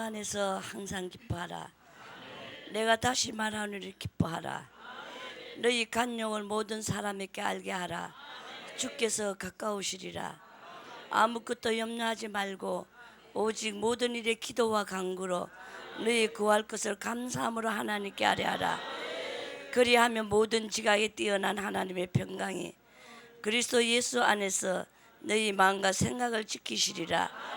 안에서 항상 기뻐하라. 내가 다시 말하노니 기뻐하라. 너희 간용을 모든 사람에게 알게 하라. 주께서 가까우시리라. 아무것도 염려하지 말고 오직 모든 일에 기도와 간구로 너희 구할 것을 감사함으로 하나님께 아뢰하라. 그리하면 모든 지각에 뛰어난 하나님의 평강이 그리스도 예수 안에서 너희 마음과 생각을 지키시리라.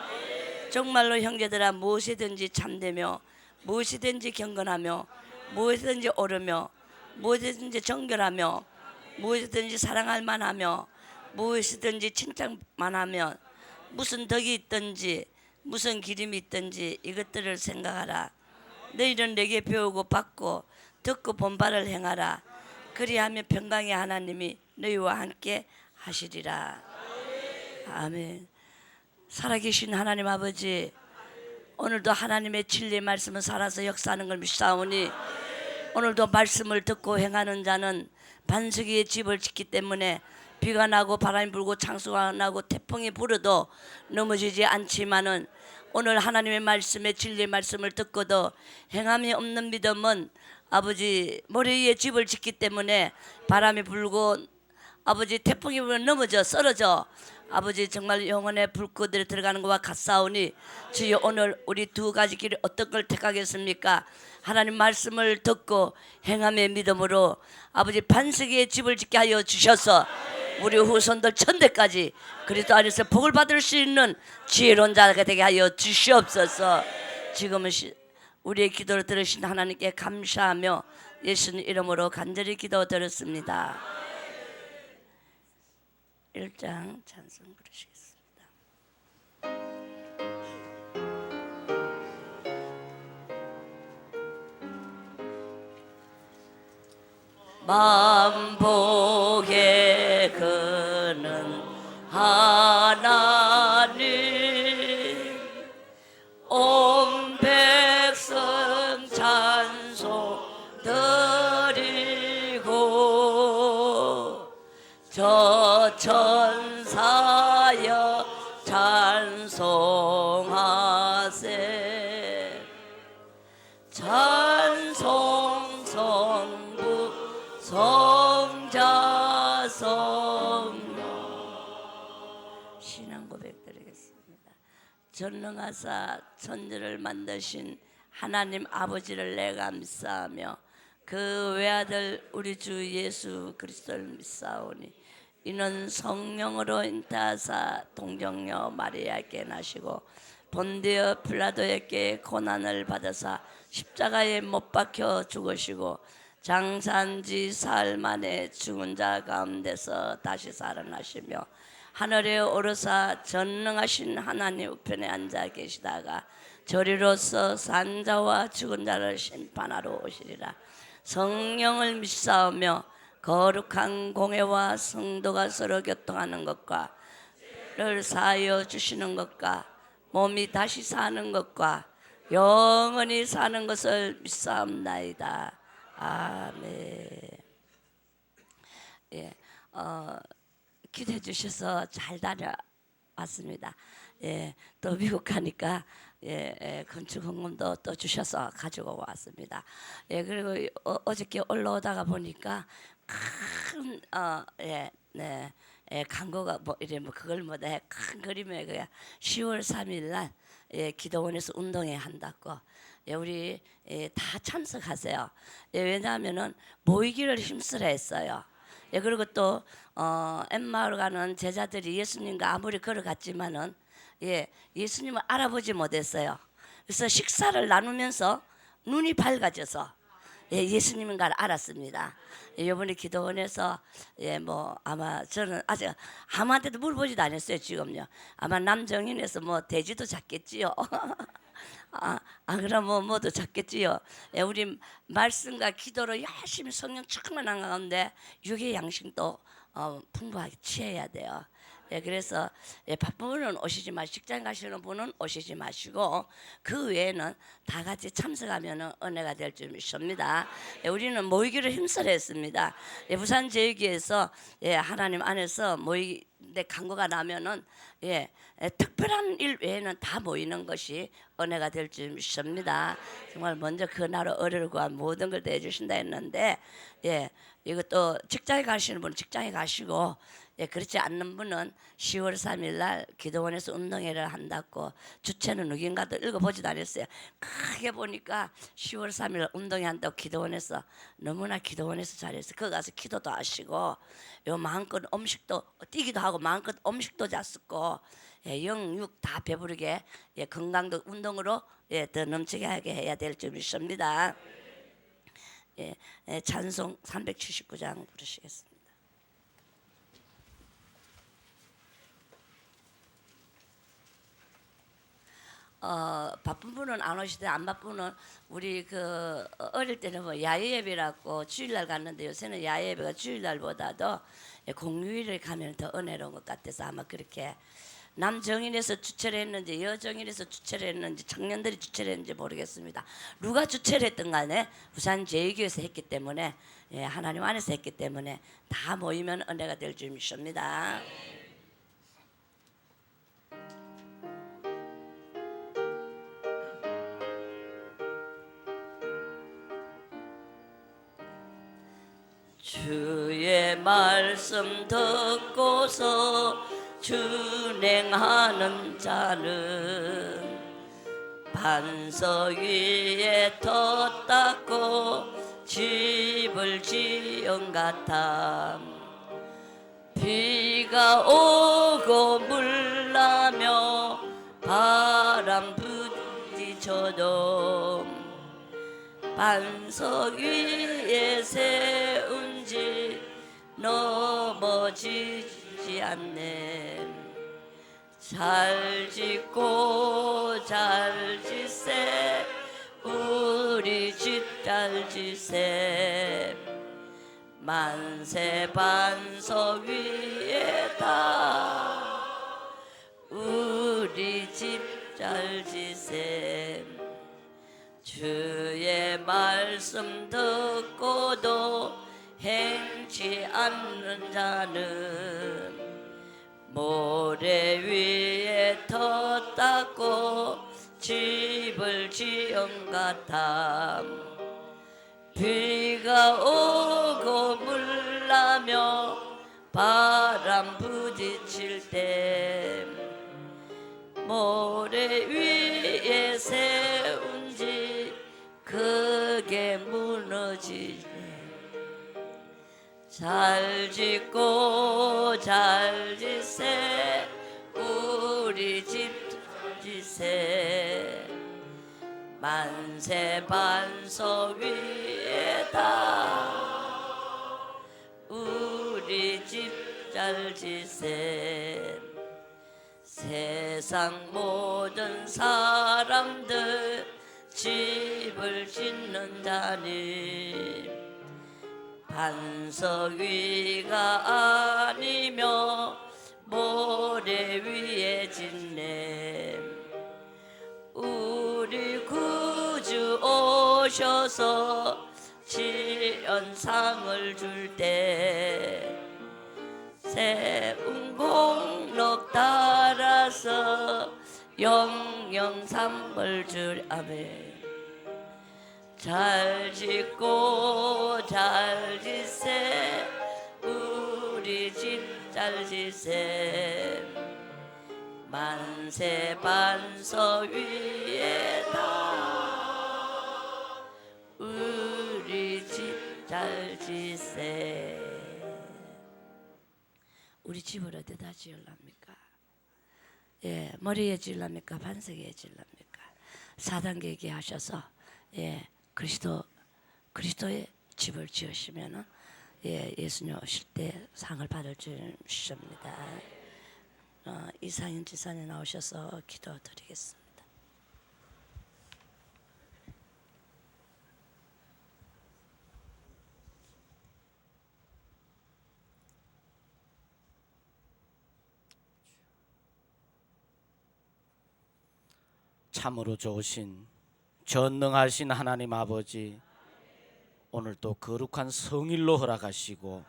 정말로 형제들아, 무엇이든지 참되며 무엇이든지 경건하며 무엇이든지 옳으며 무엇이든지 정결하며 무엇이든지 사랑할 만하며 무엇이든지 칭찬만하면 무슨 덕이 있든지 무슨 기림이 있든지 이것들을 생각하라. 너희는 내게 배우고 받고 듣고 본 바를 행하라. 그리하면 평강의 하나님이 너희와 함께 하시리라. 아멘. 살아계신 하나님 아버지, 오늘도 하나님의 진리의 말씀은 살아서 역사하는 걸 믿사오니 오늘도 말씀을 듣고 행하는 자는 반석이의 집을 짓기 때문에 비가 나고 바람이 불고 창수가 나고 태풍이 불어도 넘어지지 않지만은 오늘 하나님의 말씀에 진리의 말씀을 듣고도 행함이 없는 믿음은 아버지 모래 위에 집을 짓기 때문에 바람이 불고 아버지 태풍이 불면 넘어져 쓰러져 아버지 정말 영혼의 불꽃들에 들어가는 것과 같사오니 주여 오늘 우리 두 가지 길이 어떤 걸 택하겠습니까? 하나님 말씀을 듣고 행함의 믿음으로 아버지 반석의 집을 짓게 하여 주셔서 우리 후손들 천대까지 그리스도 안에서 복을 받을 수 있는 지혜로운 자가 되게 하여 주시옵소서. 지금은 우리의 기도를 들으신 하나님께 감사하며 예수님 이름으로 간절히 기도드렸습니다. 1장 찬송 부르시겠습니다. 만복의 그는 하나님 온 백성 찬송 드리고 저 천사여 찬송하세. 찬송 성부 성자 성령. 신앙 고백 드리겠습니다. 전능하사 천지를 만드신 하나님 아버지를 내가 믿사하며 그 외아들 우리 주 예수 그리스도를 믿사오니 이는 성령으로 인타하사 동정녀 마리아에게 나시고 본디어 빌라도에게 고난을 받으사 십자가에 못 박혀 죽으시고 장사한지 사흘 만에 죽은 자 가운데서 다시 살아나시며 하늘에 오르사 전능하신 하나님 우편에 앉아 계시다가 저리로서 산 자와 죽은 자를 심판하러 오시리라. 성령을 믿사오며 거룩한 공회와 성도가 서로 교통하는 것과 를 사하여 주시는 것과 몸이 다시 사는 것과 영원히 사는 것을 믿사옵나이다. 아멘. 예, 기도해 주셔서 잘 다녀왔습니다. 예, 또 미국 가니까 건축 헌금도 또 주셔서 가지고 왔습니다. 예, 그리고 어저께 올라오다가 보니까 큰 광고가 뭐 이래 뭐 그걸 뭐다 큰 그림에 그야 10월 3일 날 기도원에서 운동회 한다고. 우리 다 참석하세요. 왜냐하면은 모이기를 힘쓰라 했어요. 그리고 또 엠마을 가는 제자들이 예수님과 아무리 걸어갔지만은 예수님을 알아보지 못했어요. 그래서 식사를 나누면서 눈이 밝아져서 예수님인 걸 알았습니다. 이번에 기도원에서 뭐 아마 저는 아직 아무한테도 물어보지도 않았어요. 지금요. 아마 남정인에서 뭐 돼지도 잡겠지요. 그럼 뭐 뭐도 잡겠지요. 우리 말씀과 기도로 열심히 성령 충만한 가운데 육의 양식도 풍부하게 취해야 돼요. 예, 그래서 바쁜 분은 오시지 마시고 직장 가시는 분은 오시지 마시고 그 외에는 다 같이 참석하면 은혜가 될 줄 믿습니다. 예, 우리는 모이기를 힘쓰했습니다. 예, 부산제일교회에서 하나님 안에서 모이는데 간구가 나면은 특별한 일 외에는 다 모이는 것이 은혜가 될 줄 믿습니다. 정말 먼저 그 나라 의를 구한 모든 걸 대해주신다 했는데 이것도 직장에 가시는 분은 직장에 가시고 그렇지 않는 분은 10월 3일 날 기도원에서 운동회를 한다고 주체는 누군가도 읽어보지도 않았어요. 크게 보니까 10월 3일 운동회 한다고 기도원에서 너무나 기도원에서 잘했어요. 거기 가서 기도도 하시고 요 마음껏 음식도 뛰기도 하고 마음껏 음식도 잤었고 영육 다 배부르게 건강도 운동으로 더 넘치게 하게 해야 될 줄 믿습니다. 찬송 379장 부르시겠습니다. 바쁜 분은 안 오시되 안 바쁜 분은 우리 그 어릴 때는 뭐 야외 예배라고 주일날 갔는데 요새는 야외 예배가 주일날보다도 공휴일을 가면 더 은혜로운 것 같아서 아마 그렇게 남정인에서 주최를 했는지 여정인에서 주최를 했는지 청년들이 주최를 했는지 모르겠습니다. 누가 주최를 했든 간에 부산 제2교에서 했기 때문에 하나님 안에서 했기 때문에 다 모이면 은혜가 될 줄 믿습니다. 주의 말씀 듣고서 준행하는 자는 반석 위에 터 닦고 집을 지은 같아 비가 오고 물 나며 바람 부딪혀도 반석 위에 세운지 넘어지지 않네. 잘 짓고 잘 짓세 우리 집 잘 짓세 만세 반석 위에다 우리 집 잘 짓세 주의 말씀 듣고도 행치 않는 자는 모래 위에 터 닦고 집을 지은 같아 비가 오고 물 나며 바람 부딪힐 때 모래 위에 세운지 크게 무너지네 잘 짓고 잘 짓세 우리 집 짓세 만세 반석 위에다 우리 집 잘 짓세 세상 모든 사람들 집을 짓는 자니 반석 위가 아니며 모래 위에 짓네 우리 구주 오셔서 지연상을 줄 때 세운 공록 따라서 영영 삼벌 줄 아멘 잘 짓고 잘 짓세 우리 집 잘 짓세 만세 반석 위에다 우리 집 잘 짓세 우리 집을 어디다 지으랍니까? 머리에 지으랍니까? 반석에 지으랍니까? 4단계 하셔서 그리스도의 집을 지으시면은 예수님 오실 때 상을 받을 줄 믿습니다. 이상인 지사님 나오셔서 기도드리겠습니다. 참으로 좋으신 전능하신 하나님 아버지, 오늘도 거룩한 성일로 허락하시고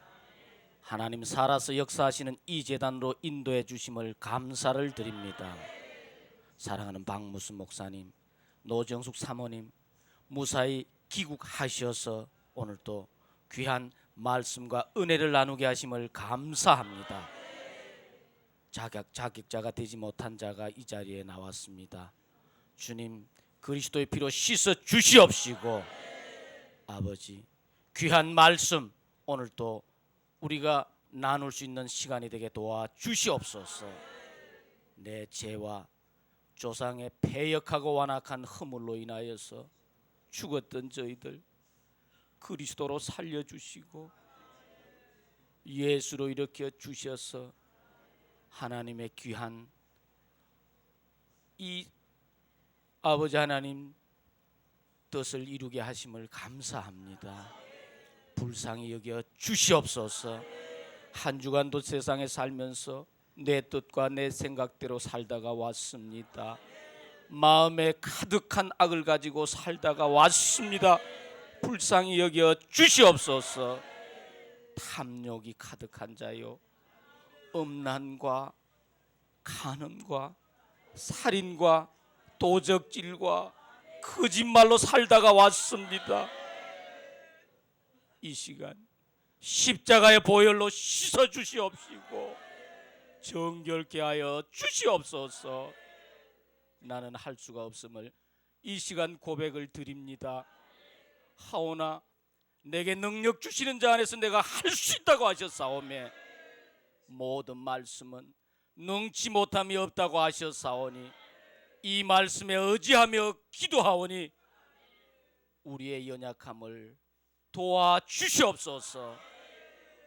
하나님 살아서 역사하시는 이 제단으로 인도해 주심을 감사를 드립니다. 사랑하는 박무수 목사님, 노정숙 사모님 무사히 귀국하셔서 오늘도 귀한 말씀과 은혜를 나누게 하심을 감사합니다. 자격자가 되지 못한 자가 이 자리에 나왔습니다. 주님, 그리스도의 피로 씻어 주시옵시고 아버지, 귀한 말씀 오늘도 우리가 나눌 수 있는 시간이 되게 도와 주시옵소서. 내 죄와 조상의 패역하고 완악한 허물로 인하여서 죽었던 저희들 그리스도로 살려주시고 예수로 일으켜 주셔서 하나님의 귀한 이 아버지 하나님 뜻을 이루게 하심을 감사합니다. 불쌍히 여겨 주시옵소서. 한 주간도 세상에 살면서 내 뜻과 내 생각대로 살다가 왔습니다. 마음에 가득한 악을 가지고 살다가 왔습니다. 불쌍히 여겨 주시옵소서. 탐욕이 가득한 자요, 음란과 간음과 살인과 도적질과 거짓말로 살다가 왔습니다. 이 시간 십자가의 보혈로 씻어 주시옵시고 정결케 하여 주시옵소서. 나는 할 수가 없음을 이 시간 고백을 드립니다. 하오나 내게 능력 주시는 자 안에서 내가 할 수 있다고 하셨사오매 모든 말씀은 능치 못함이 없다고 하셨사오니 이 말씀에 의지하며 기도하오니 우리의 연약함을 도와주시옵소서.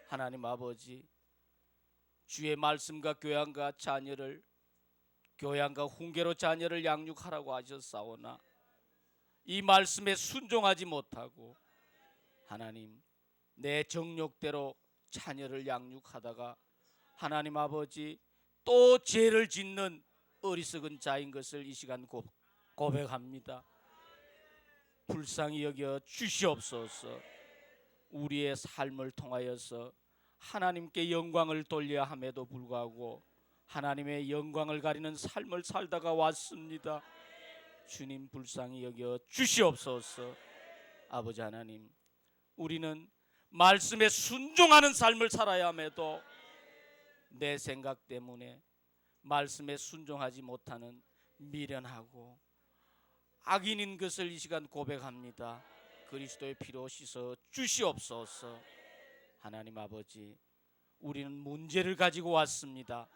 하나님 아버지, 주의 말씀과 교양과 자녀를, 교양과 훈계로 자녀를 양육하라고 하셨사오나 이 말씀에 순종하지 못하고 하나님 내 정욕대로 자녀를 양육하다가 하나님 아버지 또 죄를 짓는 어리석은 자인 것을 이 시간 고백합니다. 불쌍히 여겨 주시옵소서. 우리의 삶을 통하여서 하나님께 영광을 돌려야 함에도 불구하고 하나님의 영광을 가리는 삶을 살다가 왔습니다. 주님 불쌍히 여겨 주시옵소서. 아버지 하나님, 우리는 말씀에 순종하는 삶을 살아야 함에도 내 생각 때문에 말씀에 순종하지 못하는 미련하고 악인인 것을 이 시간 고백합니다. 그리스도의 피로 씻어 주시옵소서. 하나님 아버지, 우리는 문제를 가지고 왔습니다.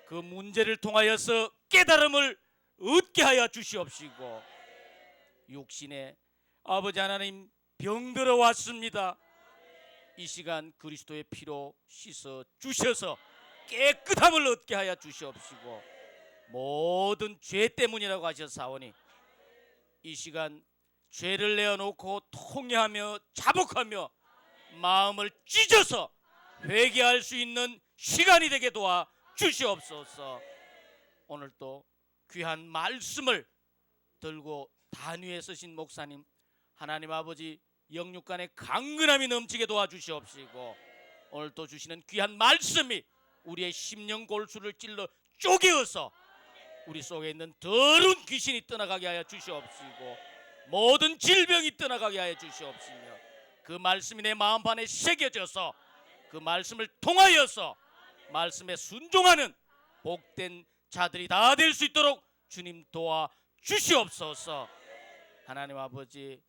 그 문제를 통하여서 깨달음을 얻게 하여 주시옵시고 육신에 아버지 하나님 병들어 왔습니다. 이 시간 그리스도의 피로 씻어 주셔서 깨끗함을 얻게 하여 주시옵시고 모든 죄 때문이라고 하셨사오니 이 시간 죄를 내어놓고 통회하며 자복하며 마음을 찢어서 회개할 수 있는 시간이 되게 도와 주시옵소서. 오늘도 귀한 말씀을 들고 단위에 서신 목사님, 하나님 아버지 영육간에 강건함이 넘치게 도와주시옵시고 오늘도 주시는 귀한 말씀이 우리의 심령 골수를 찔러 쪼개어서 우리 속에 있는 더러운 귀신이 떠나가게 하여 주시옵시고 모든 질병이 떠나가게 하여 주시옵시며 그 말씀이 내 마음판에 새겨져서 그 말씀을 통하여서 말씀에 순종하는 복된 자들이 다 될 수 있도록 주님 도와 주시옵소서. 하나님 아버지,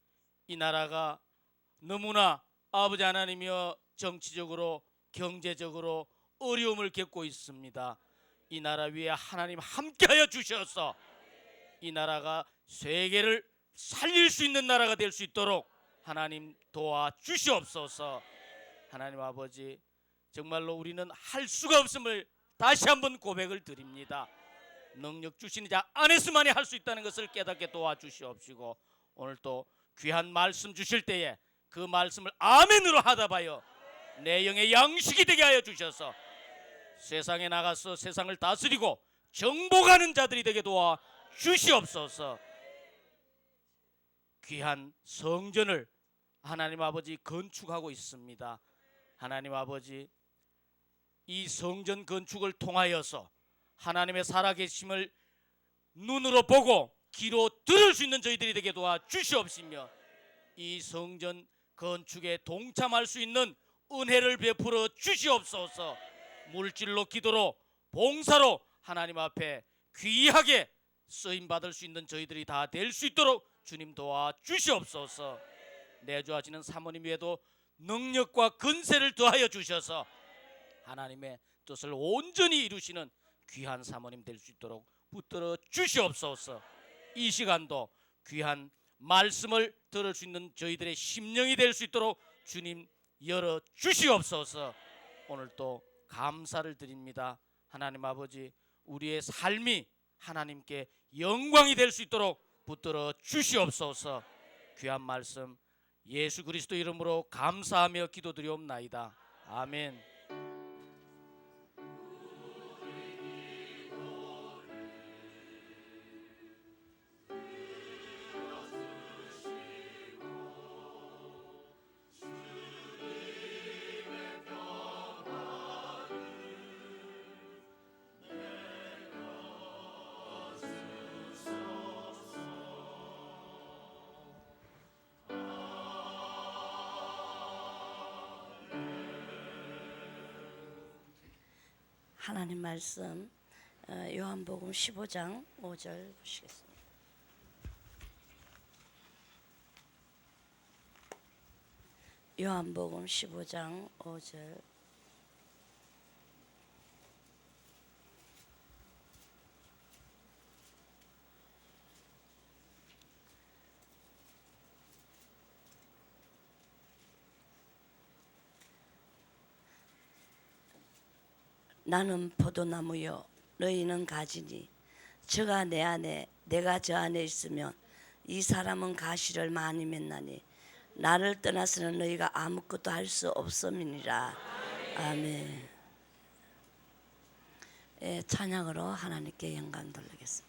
이 나라가 너무나 아버지 하나님이여 정치적으로 경제적으로 어려움을 겪고 있습니다. 이 나라 위에 하나님 함께하여 주셔서 이 나라가 세계를 살릴 수 있는 나라가 될 수 있도록 하나님 도와 주시옵소서. 하나님 아버지, 정말로 우리는 할 수가 없음을 다시 한번 고백을 드립니다. 능력 주시는 자 안에서만이 할 수 있다는 것을 깨닫게 도와주시옵시고 오늘 또 귀한 말씀 주실 때에 그 말씀을 아멘으로 하다봐요 내 영의 양식이 되게 하여 주셔서 세상에 나가서 세상을 다스리고 정복하는 자들이 되게 도와 주시옵소서. 귀한 성전을 하나님 아버지 건축하고 있습니다. 하나님 아버지, 이 성전 건축을 통하여서 하나님의 살아계심을 눈으로 보고 귀로 들을 수 있는 저희들이 되게 도와 주시옵시며, 이 성전 건축에 동참할 수 있는 은혜를 베풀어 주시옵소서. 물질로, 기도로, 봉사로 하나님 앞에 귀하게 쓰임 받을 수 있는 저희들이 다 될 수 있도록 주님 도와 주시옵소서. 내주하시는 사모님 외에도 능력과 근세를 더하여 주셔서 하나님의 뜻을 온전히 이루시는 귀한 사모님 될 수 있도록 붙들어 주시옵소서. 이 시간도 귀한 말씀을 들을 수 있는 저희들의 심령이 될 수 있도록 주님 열어 주시옵소서. 오늘 또 감사를 드립니다. 하나님 아버지, 우리의 삶이 하나님께 영광이 될 수 있도록 붙들어 주시옵소서. 귀한 말씀 예수 그리스도 이름으로 감사하며 기도드리옵나이다. 아멘. 하나님 말씀 요한복음 15장 5절 보시겠습니다. 요한복음 15장 5절. 나는 포도나무요 너희는 가지니 저가 내 안에 내가 저 안에 있으면 이 사람은 가시를 많이 맺나니 나를 떠나서는 너희가 아무것도 할 수 없음이니라. 아멘. 찬양으로 하나님께 영광 돌리겠습니다.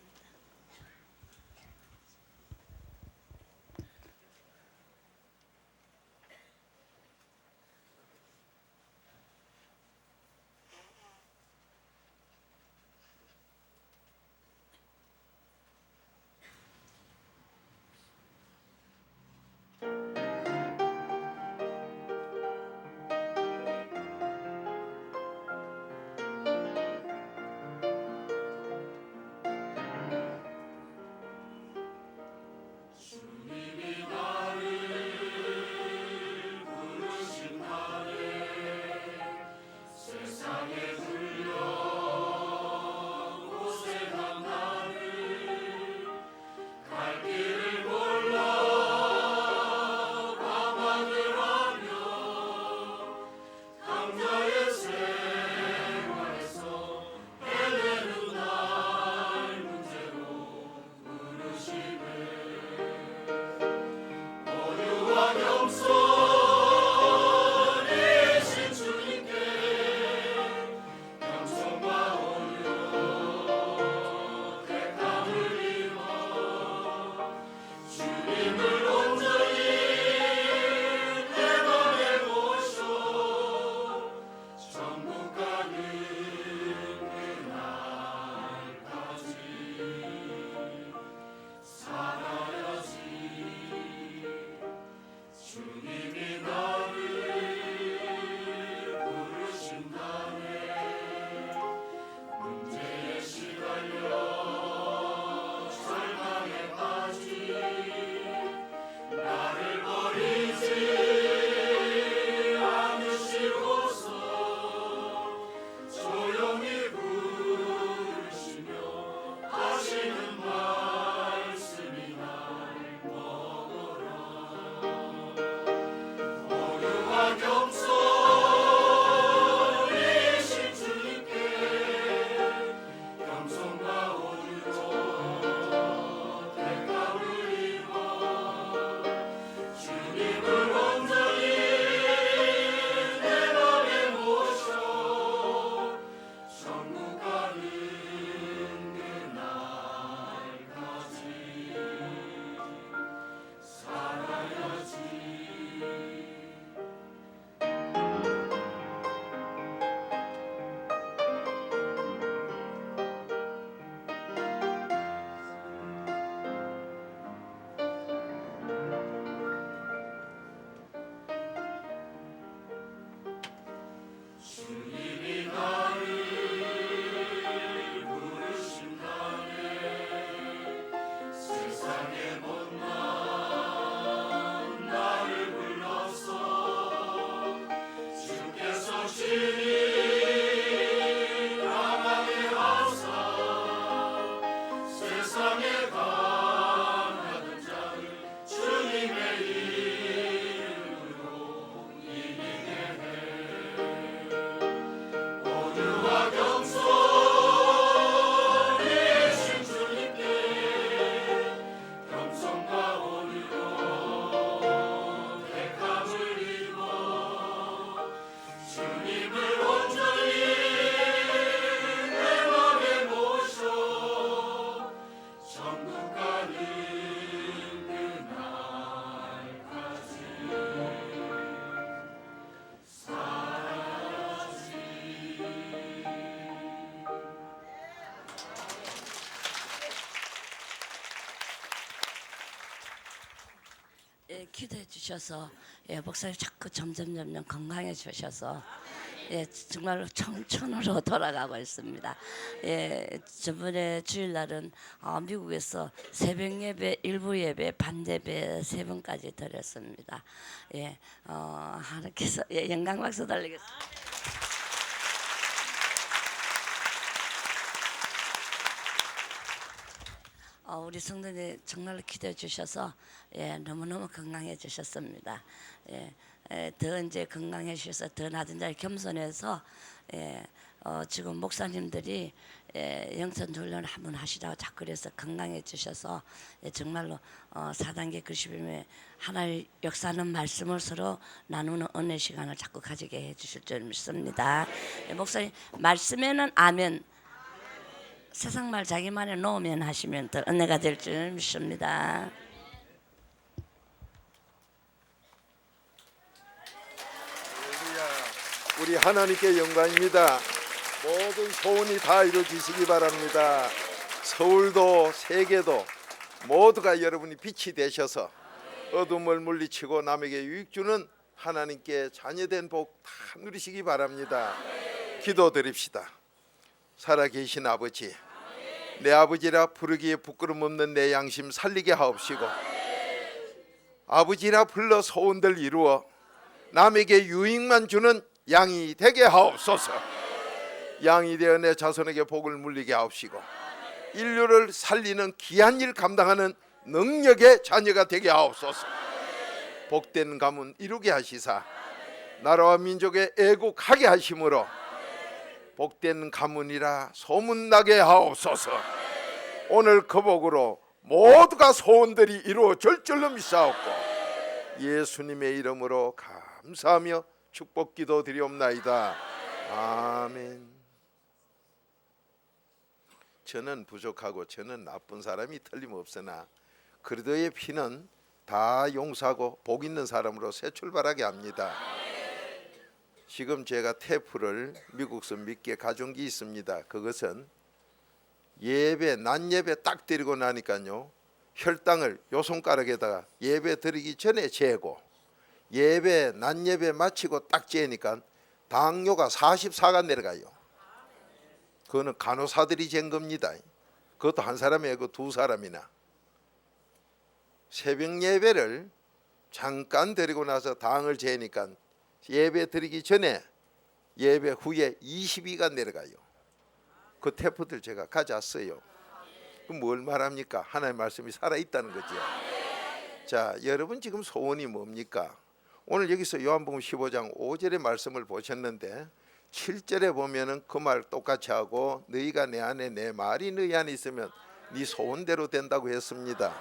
기도해 주셔서 목사님 자꾸 점점 건강해 주셔서 정말로 청춘으로 돌아가고 있습니다. 저번에 주일날은 미국에서 새벽 예배, 일부 예배, 반 예배 3번까지 드렸습니다. 하나님께서 영광 박수 달리겠습니다. 우리 성도님 정말로 기도해 주셔서 너무너무 건강해 주셨습니다. 더 이제 건강해 주셔서 더 낮은 자리 겸손해서 지금 목사님들이 영선 훈련 한번 하시라고 자꾸 그래서 건강해 주셔서 정말로 4단계 그리스도의 하나의 역사하는 말씀을 서로 나누는 은혜 시간을 자꾸 가지게 해 주실 줄 믿습니다. 목사님 말씀에는 아멘, 세상 말 자기만의 놓으면 하시면 더 은혜가 될 줄 믿습니다. 우리 하나님께 영광입니다. 모든 소원이 다 이루어지시기 바랍니다. 서울도 세계도 모두가 여러분이 빛이 되셔서 어둠을 물리치고 남에게 유익 주는 하나님께 자녀된 복 다 누리시기 바랍니다. 기도드립시다. 살아계신 아버지, 내 아버지라 부르기에 부끄럼 없는 내 양심 살리게 하옵시고, 아버지라 불러 소원들 이루어 남에게 유익만 주는 양이 되게 하옵소서. 양이 되어 내 자손에게 복을 물리게 하옵시고, 인류를 살리는 귀한 일 감당하는 능력의 자녀가 되게 하옵소서. 복된 가문 이루게 하시사 나라와 민족의 애국하게 하심으로 복된 가문이라 소문나게 하옵소서. 오늘 그 복으로 모두가 소원들이 이루어질 줄로 믿사옵고 예수님의 이름으로 감사하며 축복기도 드리옵나이다. 아멘. 저는 부족하고 저는 나쁜 사람이 틀림없으나 그리스도의 피는 다 용서하고 복 있는 사람으로 새 출발하게 합니다. 지금 제가 테이프를 미국서 믿게 가져온 게 있습니다. 그것은 예배, 낮 예배 딱 드리고 나니까요, 혈당을 요 손가락에다가 예배 드리기 전에 재고, 예배, 낮 예배 마치고 딱 재니까 당뇨가 44가 내려가요. 그거는 간호사들이 잰 겁니다. 그것도 한 사람이 아니고 두 사람이나. 새벽 예배를 잠깐 드리고 나서 당을 재니까 예배 드리기 전에 예배 후에 22가 내려가요. 그 테이프들 제가 가져왔어요. 그럼 뭘 말합니까? 하나님의 말씀이 살아있다는 거죠. 자, 여러분 지금 소원이 뭡니까? 오늘 여기서 요한복음 15장 5절의 말씀을 보셨는데 7절에 보면은 그 말 똑같이 하고, 너희가 내 안에 내 말이 너희 안에 있으면 네 소원대로 된다고 했습니다.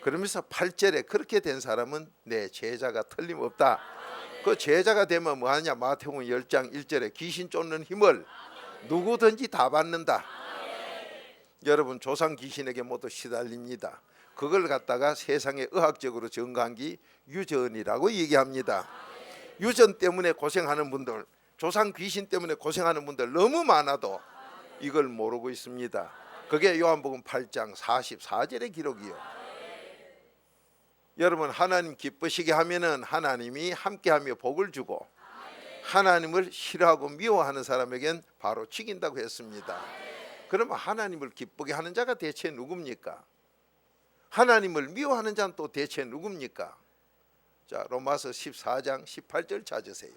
그러면서 8절에 그렇게 된 사람은 내 제자가 틀림없다. 그 제자가 되면 뭐하냐? 마태복음 10장 1절에 귀신 쫓는 힘을 누구든지 다 받는다. 여러분 조상 귀신에게 모두 시달립니다. 그걸 갖다가 세상에 의학적으로 증거한 게 유전이라고 얘기합니다. 유전 때문에 고생하는 분들, 조상 귀신 때문에 고생하는 분들 너무 많아도 이걸 모르고 있습니다. 그게 요한복음 8장 44절의 기록이요. 여러분 하나님 기쁘시게 하면은 하나님이 함께하며 복을 주고, 하나님을 싫어하고 미워하는 사람에겐 바로 죽인다고 했습니다. 그러면 하나님을 기쁘게 하는 자가 대체 누굽니까? 하나님을 미워하는 자는 또 대체 누굽니까? 자, 로마서 14장 18절 찾으세요.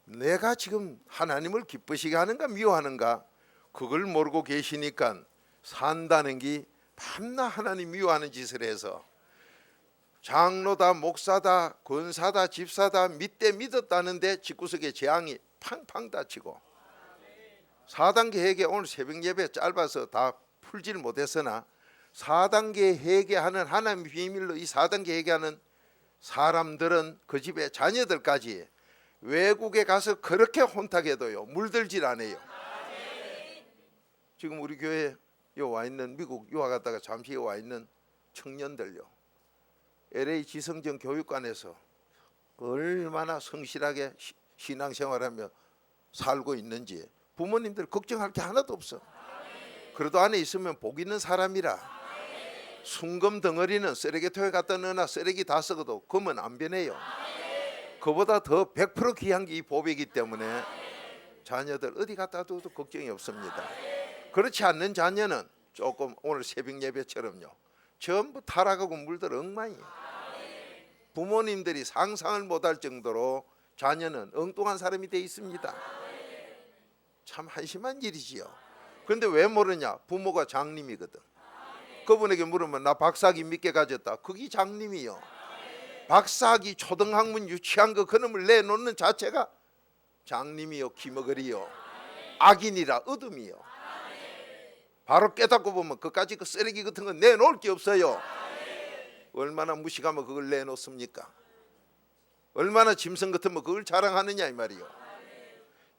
내가 지금 하나님을 기쁘시게 하는가 미워하는가 그걸 모르고 계시니까 산다는 게 밤낮 하나님 미워하는 짓을 해서 장로다, 목사다, 권사다, 집사다 믿대 믿었다는데 집구석에 재앙이 팡팡 다치고, 4단계 회개 오늘 새벽 예배 짧아서 다 풀질 못했으나 4단계 회개하는 하나님의 비밀로 이 4단계 회개하는 사람들은 그 집의 자녀들까지 외국에 가서 그렇게 혼탁해도요 물들질 않아요. 지금 우리 교회에 와 있는, 미국 유학 갔다가 잠시 와 있는 청년들요, LA 지성전 교육관에서 얼마나 성실하게 신앙생활하며 살고 있는지 부모님들 걱정할 게 하나도 없어. 그래도 안에 있으면 복 있는 사람이라 순금 덩어리는 쓰레기통에 갖다 넣으나 쓰레기 다 썩어도 금은 안 변해요. 그보다 더 100% 귀한 게 이 보배이기 때문에 자녀들 어디 갖다 둬도 걱정이 없습니다. 그렇지 않는 자녀는 조금 오늘 새벽 예배처럼요, 전부 타락하고 물들 엉망이에요. 부모님들이 상상을 못할 정도로 자녀는 엉뚱한 사람이 돼 있습니다. 참 한심한 일이지요. 그런데 왜 모르냐? 부모가 장님이거든. 그분에게 물으면 나 박사학위 믿게 가졌다. 그게 장님이요. 박사학위 초등학문 유치한 거 그놈을 내놓는 자체가 장님이요, 기머거리요, 악인이라 어둠이요. 바로 깨닫고 보면 그까지 그 쓰레기 같은 거 내놓을 게 없어요. 얼마나 무식하면 그걸 내놓습니까? 얼마나 짐승 같으면 그걸 자랑하느냐 이 말이요.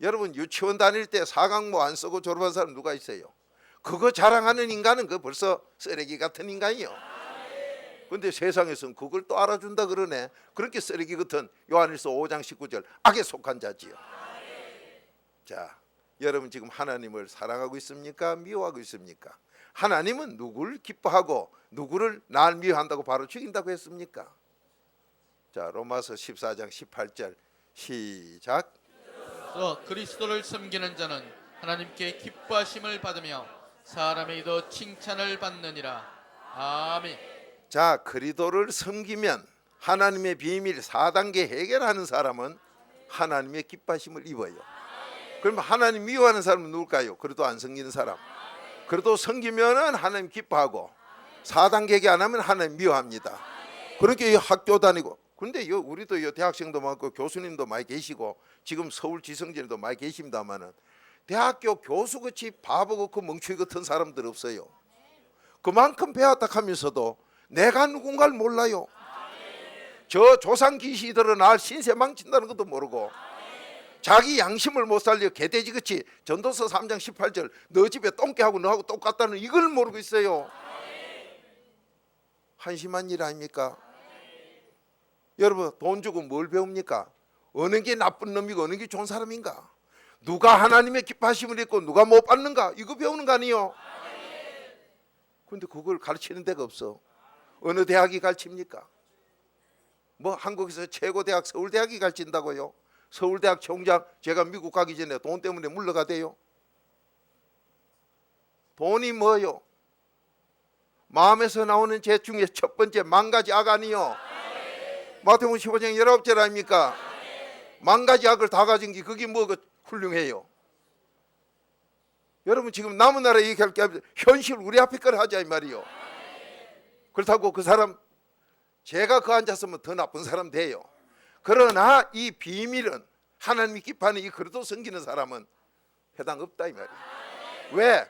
여러분 유치원 다닐 때 사각모 안 쓰고 졸업한 사람 누가 있어요? 그거 자랑하는 인간은 그 벌써 쓰레기 같은 인간이요. 근데 세상에서는 그걸 또 알아준다 그러네. 그렇게 쓰레기 같은 요한일서 5장 19절 악에 속한 자지요. 자, 여러분 지금 하나님을 사랑하고 있습니까? 미워하고 있습니까? 하나님은 누구를 기뻐하고 누구를 날 미워한다고 바로 죽인다고 했습니까? 자, 로마서 14장 18절 시작. 그리스도를 섬기는 자는 하나님께 기뻐하심을 받으며 사람에게도 칭찬을 받느니라. 아멘. 자, 그리스도를 섬기면 하나님의 비밀 4단계 해결하는 사람은 하나님의 기뻐하심을 입어요. 그러면 하나님 미워하는 사람은 누굴까요? 그래도 안 섬기는 사람. 그래도 섬기면은 하나님 기뻐하고 4단계 해결 안 하면 하나님 미워합니다. 그렇게 이 학교 다니고, 근데 우리도 대학생도 많고 교수님도 많이 계시고 지금 서울 지성진에도 많이 계십니다만은 대학교 교수같이 바보 같고 멍충이 같은 사람들 없어요. 그만큼 배웠다 하면서도 내가 누군가를 몰라요. 저 조상 귀신들은 날 신세 망친다는 것도 모르고 자기 양심을 못 살려 개돼지같이 전도서 3장 18절 너 집에 똥개하고 너하고 똑같다는 이걸 모르고 있어요. 한심한 일 아닙니까? 여러분 돈 주고 뭘 배웁니까? 어느 게 나쁜 놈이고 어느 게 좋은 사람인가? 누가 하나님의 기뻐하심을 입고 누가 못 받는가? 이거 배우는 거 아니에요? 그런데 그걸 가르치는 데가 없어. 어느 대학이 가르칩니까? 뭐 한국에서 최고 대학 서울대학이 가르친다고요? 서울대학 총장 제가 미국 가기 전에 돈 때문에 물러가대요. 돈이 뭐요? 마음에서 나오는 죄 중에 첫 번째 만 가지 악 아니요? 마태복음 15장 19절 아닙니까? 만 가지 악을 다 가진 게 그게 뭐 훌륭해요. 여러분 지금 남은 나라 얘기할 게 현실 우리 앞에 걸 하자 이 말이요. 그렇다고 그 사람 제가 그 앉았으면 더 나쁜 사람 돼요. 그러나 이 비밀은 하나님이 기뻐하는 이 그리스도 섬기는 사람은 해당 없다 이 말이에요. 왜?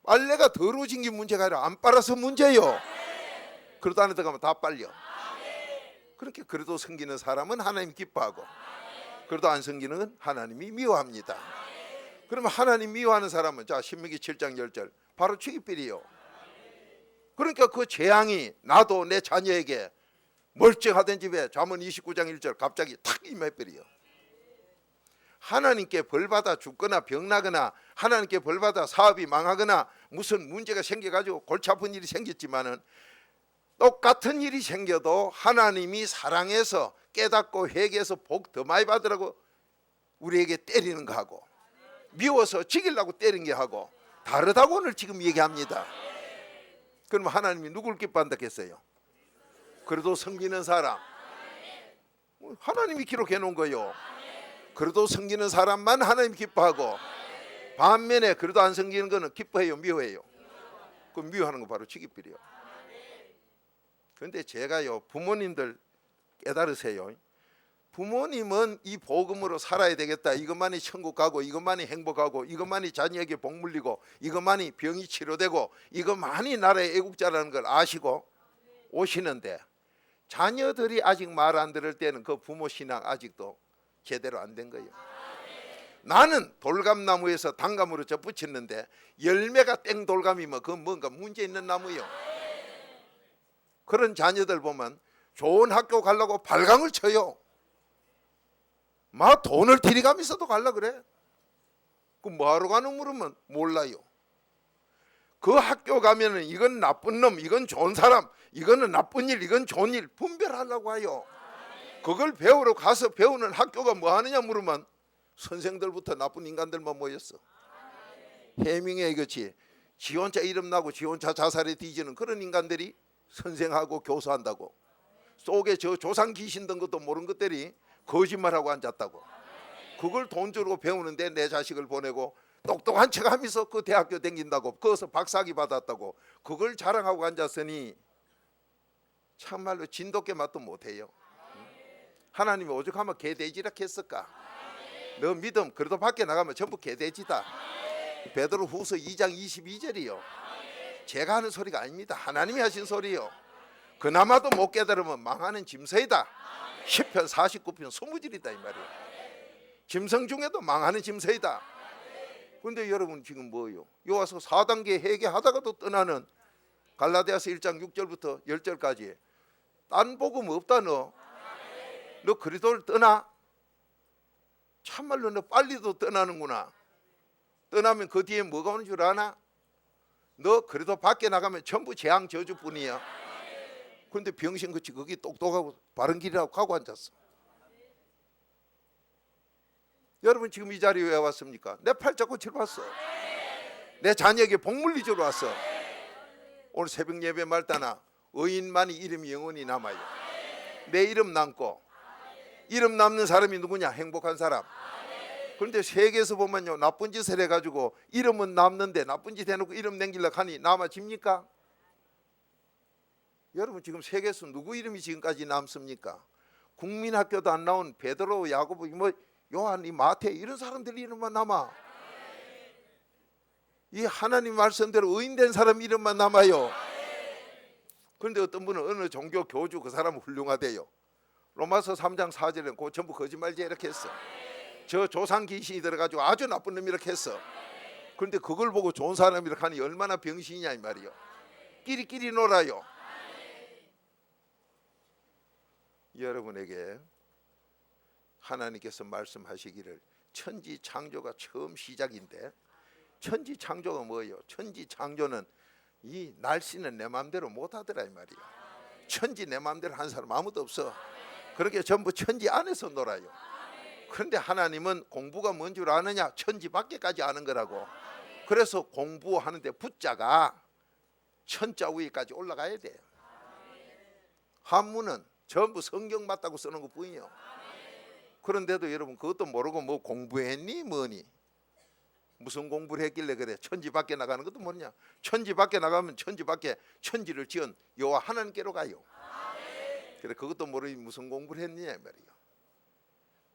빨래가 더러워진 게 문제가 아니라 안 빨아서 문제요. 그리스도 안에 들어가면 다 빨려. 그렇게 그리스도 섬기는 사람은 하나님 기뻐하고 그래도 안 섬기는 하나님이 미워합니다. 그러면 하나님 미워하는 사람은 자 신명기 7장 10절 바로 죽이삐리요. 그러니까 그 재앙이 나도 내 자녀에게 멀쩡하던 집에 잠언 29장 1절 갑자기 탁 임해버려. 하나님께 벌받아 죽거나 병나거나 하나님께 벌받아 사업이 망하거나 무슨 문제가 생겨가지고 골치 아픈 일이 생겼지만은 똑같은 일이 생겨도 하나님이 사랑해서 깨닫고 회개해서 복 더 많이 받으라고 우리에게 때리는 거 하고 미워서 죽이려고 때리는 게 하고 다르다고 오늘 지금 얘기합니다. 그러면 하나님이 누굴 기뻐한다 했어요? 그래도 섬기는 사람. 하나님이 기록해 놓은 거요. 그래도 섬기는 사람만 하나님 기뻐하고 반면에 그래도 안 섬기는 거는 기뻐해요, 미워해요? 그 미워하는 거 바로 죽이버려. 그런데 제가요 부모님들 깨달으세요. 부모님은 이 복음으로 살아야 되겠다. 이것만이 천국 가고 이것만이 행복하고 이것만이 자녀에게 복 물리고 이것만이 병이 치료되고 이것만이 나라의 애국자라는 걸 아시고 오시는데 자녀들이 아직 말 안 들을 때는 그 부모 신앙 아직도 제대로 안 된 거예요. 나는 돌감나무에서 단감으로 접붙였는데 열매가 땡돌감이면 그건 뭔가 문제 있는 나무요. 그런 자녀들 보면 좋은 학교 가려고 발광을 쳐요. 막 돈을 들이가면서도 가려고 그래. 그 뭐하러 가는 물으면 몰라요. 그 학교 가면은 이건 나쁜 놈, 이건 좋은 사람, 이거는 나쁜 일, 이건 좋은 일 분별하려고 해요. 그걸 배우러 가서 배우는 학교가 뭐 하느냐 물으면 선생들부터 나쁜 인간들만 모였어. 해밍웨이 같이 지 혼자 이름 나고 지 혼자 자살에 뒤지는 그런 인간들이 선생하고 교수한다고. 속에 저 조상 귀신 든 것도 모르는 것들이 거짓말하고 앉았다고. 그걸 돈 주고 배우는데 내 자식을 보내고 똑똑한 척하면서 그 대학교 다닌다고, 거기서 박사학위 받았다고, 그걸 자랑하고 앉았으니 참말로 진돗개 맛도 못해요. 하나님이 오죽하면 개돼지라 했을까? 너 믿음 그래도 밖에 나가면 전부 개돼지다. 베드로 후서 2장 22절이요. 제가 하는 소리가 아닙니다. 하나님이 하신 소리요. 그나마도 못 깨달으면 망하는 짐승이다. 시편 49편 20절이다 이 말이에요. 짐승 중에도 망하는 짐승이다. 근데 여러분 지금 뭐요? 요 와서 4단계 회개하다가도 떠나는 갈라디아서 1장 6절부터 10절까지 딴 복음 없다. 너 그리스도를 떠나? 참말로 너 빨리도 떠나는구나. 떠나면 그 뒤에 뭐가 오는 줄 아나? 너 그래도 밖에 나가면 전부 재앙 저주뿐이야. 그런데 병신같이 거기 똑똑하고 바른 길이라고 가고 앉았어. 여러분 지금 이 자리에 왜 왔습니까? 내 팔 잡고 치러 왔어. 내 자녀에게 복물리 주러 왔어. 오늘 새벽 예배 말따나 의인만이 이름이 영원히 남아요. 내 이름 남고, 이름 남는 사람이 누구냐? 행복한 사람. 그런데 세계에서 보면요, 나쁜 짓을 해가지고 이름은 남는데 나쁜 짓 해놓고 이름 남기려고 하니 남아집니까? 여러분 지금 세계에서 누구 이름이 지금까지 남습니까? 국민학교도 안 나온 베드로, 야고보, 뭐 요한, 이 마태 이런 사람들 이름만 남아. 이 하나님 말씀대로 의인된 사람 이름만 남아요. 그런데 어떤 분은 어느 종교 교주 그 사람은 훌륭하대요. 로마서 3장 4절에는 그 전부 거짓말쟁이 이렇게 했어. 저 조상 귀신이 들어가지고 아주 나쁜 놈 이렇게 했어. 그런데 그걸 보고 좋은 사람 이렇게 하니 얼마나 병신이냐 이 말이요. 끼리끼리 놀아요. 여러분에게 하나님께서 말씀하시기를 천지 창조가 처음 시작인데, 천지 창조가 뭐예요? 천지 창조는 이 날씨는 내 마음대로 못하더라 이 말이야. 천지 내 마음대로 한 사람 아무도 없어. 그렇게 전부 천지 안에서 놀아요. 그런데 하나님은 공부가 뭔 줄 아느냐? 천지 밖에까지 아는 거라고. 그래서 공부하는데 붙자가 천자 위에까지 올라가야 돼요. 한문은 전부 성경 맞다고 쓰는 것 뿐이요. 그런데도 여러분 그것도 모르고 뭐 공부했니 뭐니? 무슨 공부를 했길래 그래? 천지 밖에 나가는 것도 모르냐? 천지 밖에 나가면 천지 밖에 천지를 지은 여호와 하나님께로 가요. 그래 그것도 모르니 무슨 공부를 했느냐 말이요.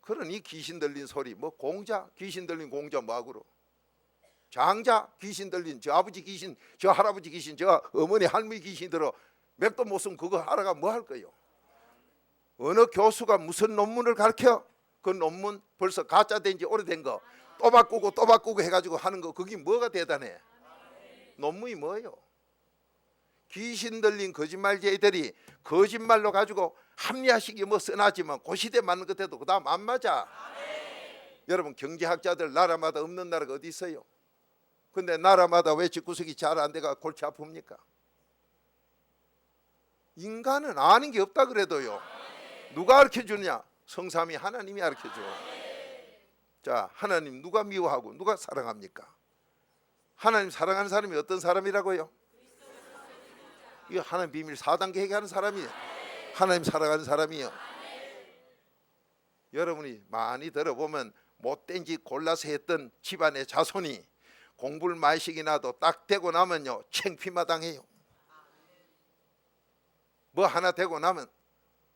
그러니 귀신 들린 소리, 뭐 공자, 귀신 들린 공자 뭐하고로, 장자, 귀신 들린 저 아버지 귀신, 저 할아버지 귀신, 저 어머니 할머니 귀신 들어 맥도 못 쓰면 그거 하라가 뭐 할 거요? 어느 교수가 무슨 논문을 가르쳐? 그 논문 벌써 가짜 된 지 오래된 거 또 바꾸고 또 바꾸고 해가지고 하는 거 그게 뭐가 대단해? 논문이 뭐예요? 귀신 들린 거짓말쟁이들이 거짓말로 가지고 합리화식이 뭐 써놨지만 그 시대 맞는 것 해도 그 다음 안 맞아. 여러분 경제학자들 나라마다 없는 나라가 어디 있어요? 근데 나라마다 왜 집구석이 잘 안 돼가 골치 아픕니까? 인간은 아는 게 없다 그래도요. 누가 가르쳐주냐? 성삼위 하나님이 가르쳐줘. 자, 하나님 누가 미워하고 누가 사랑합니까? 하나님 사랑하는 사람이 어떤 사람이라고요? 이거 하나님 비밀 4단계 회개하는 사람이에요. 하나님 사랑하는 사람이요. 여러분이 많이 들어보면 못된 짓 골라서 했던 집안의 자손이 공부를 많이 시키나도 딱 되고 나면요 창피마당해요. 뭐 하나 되고 나면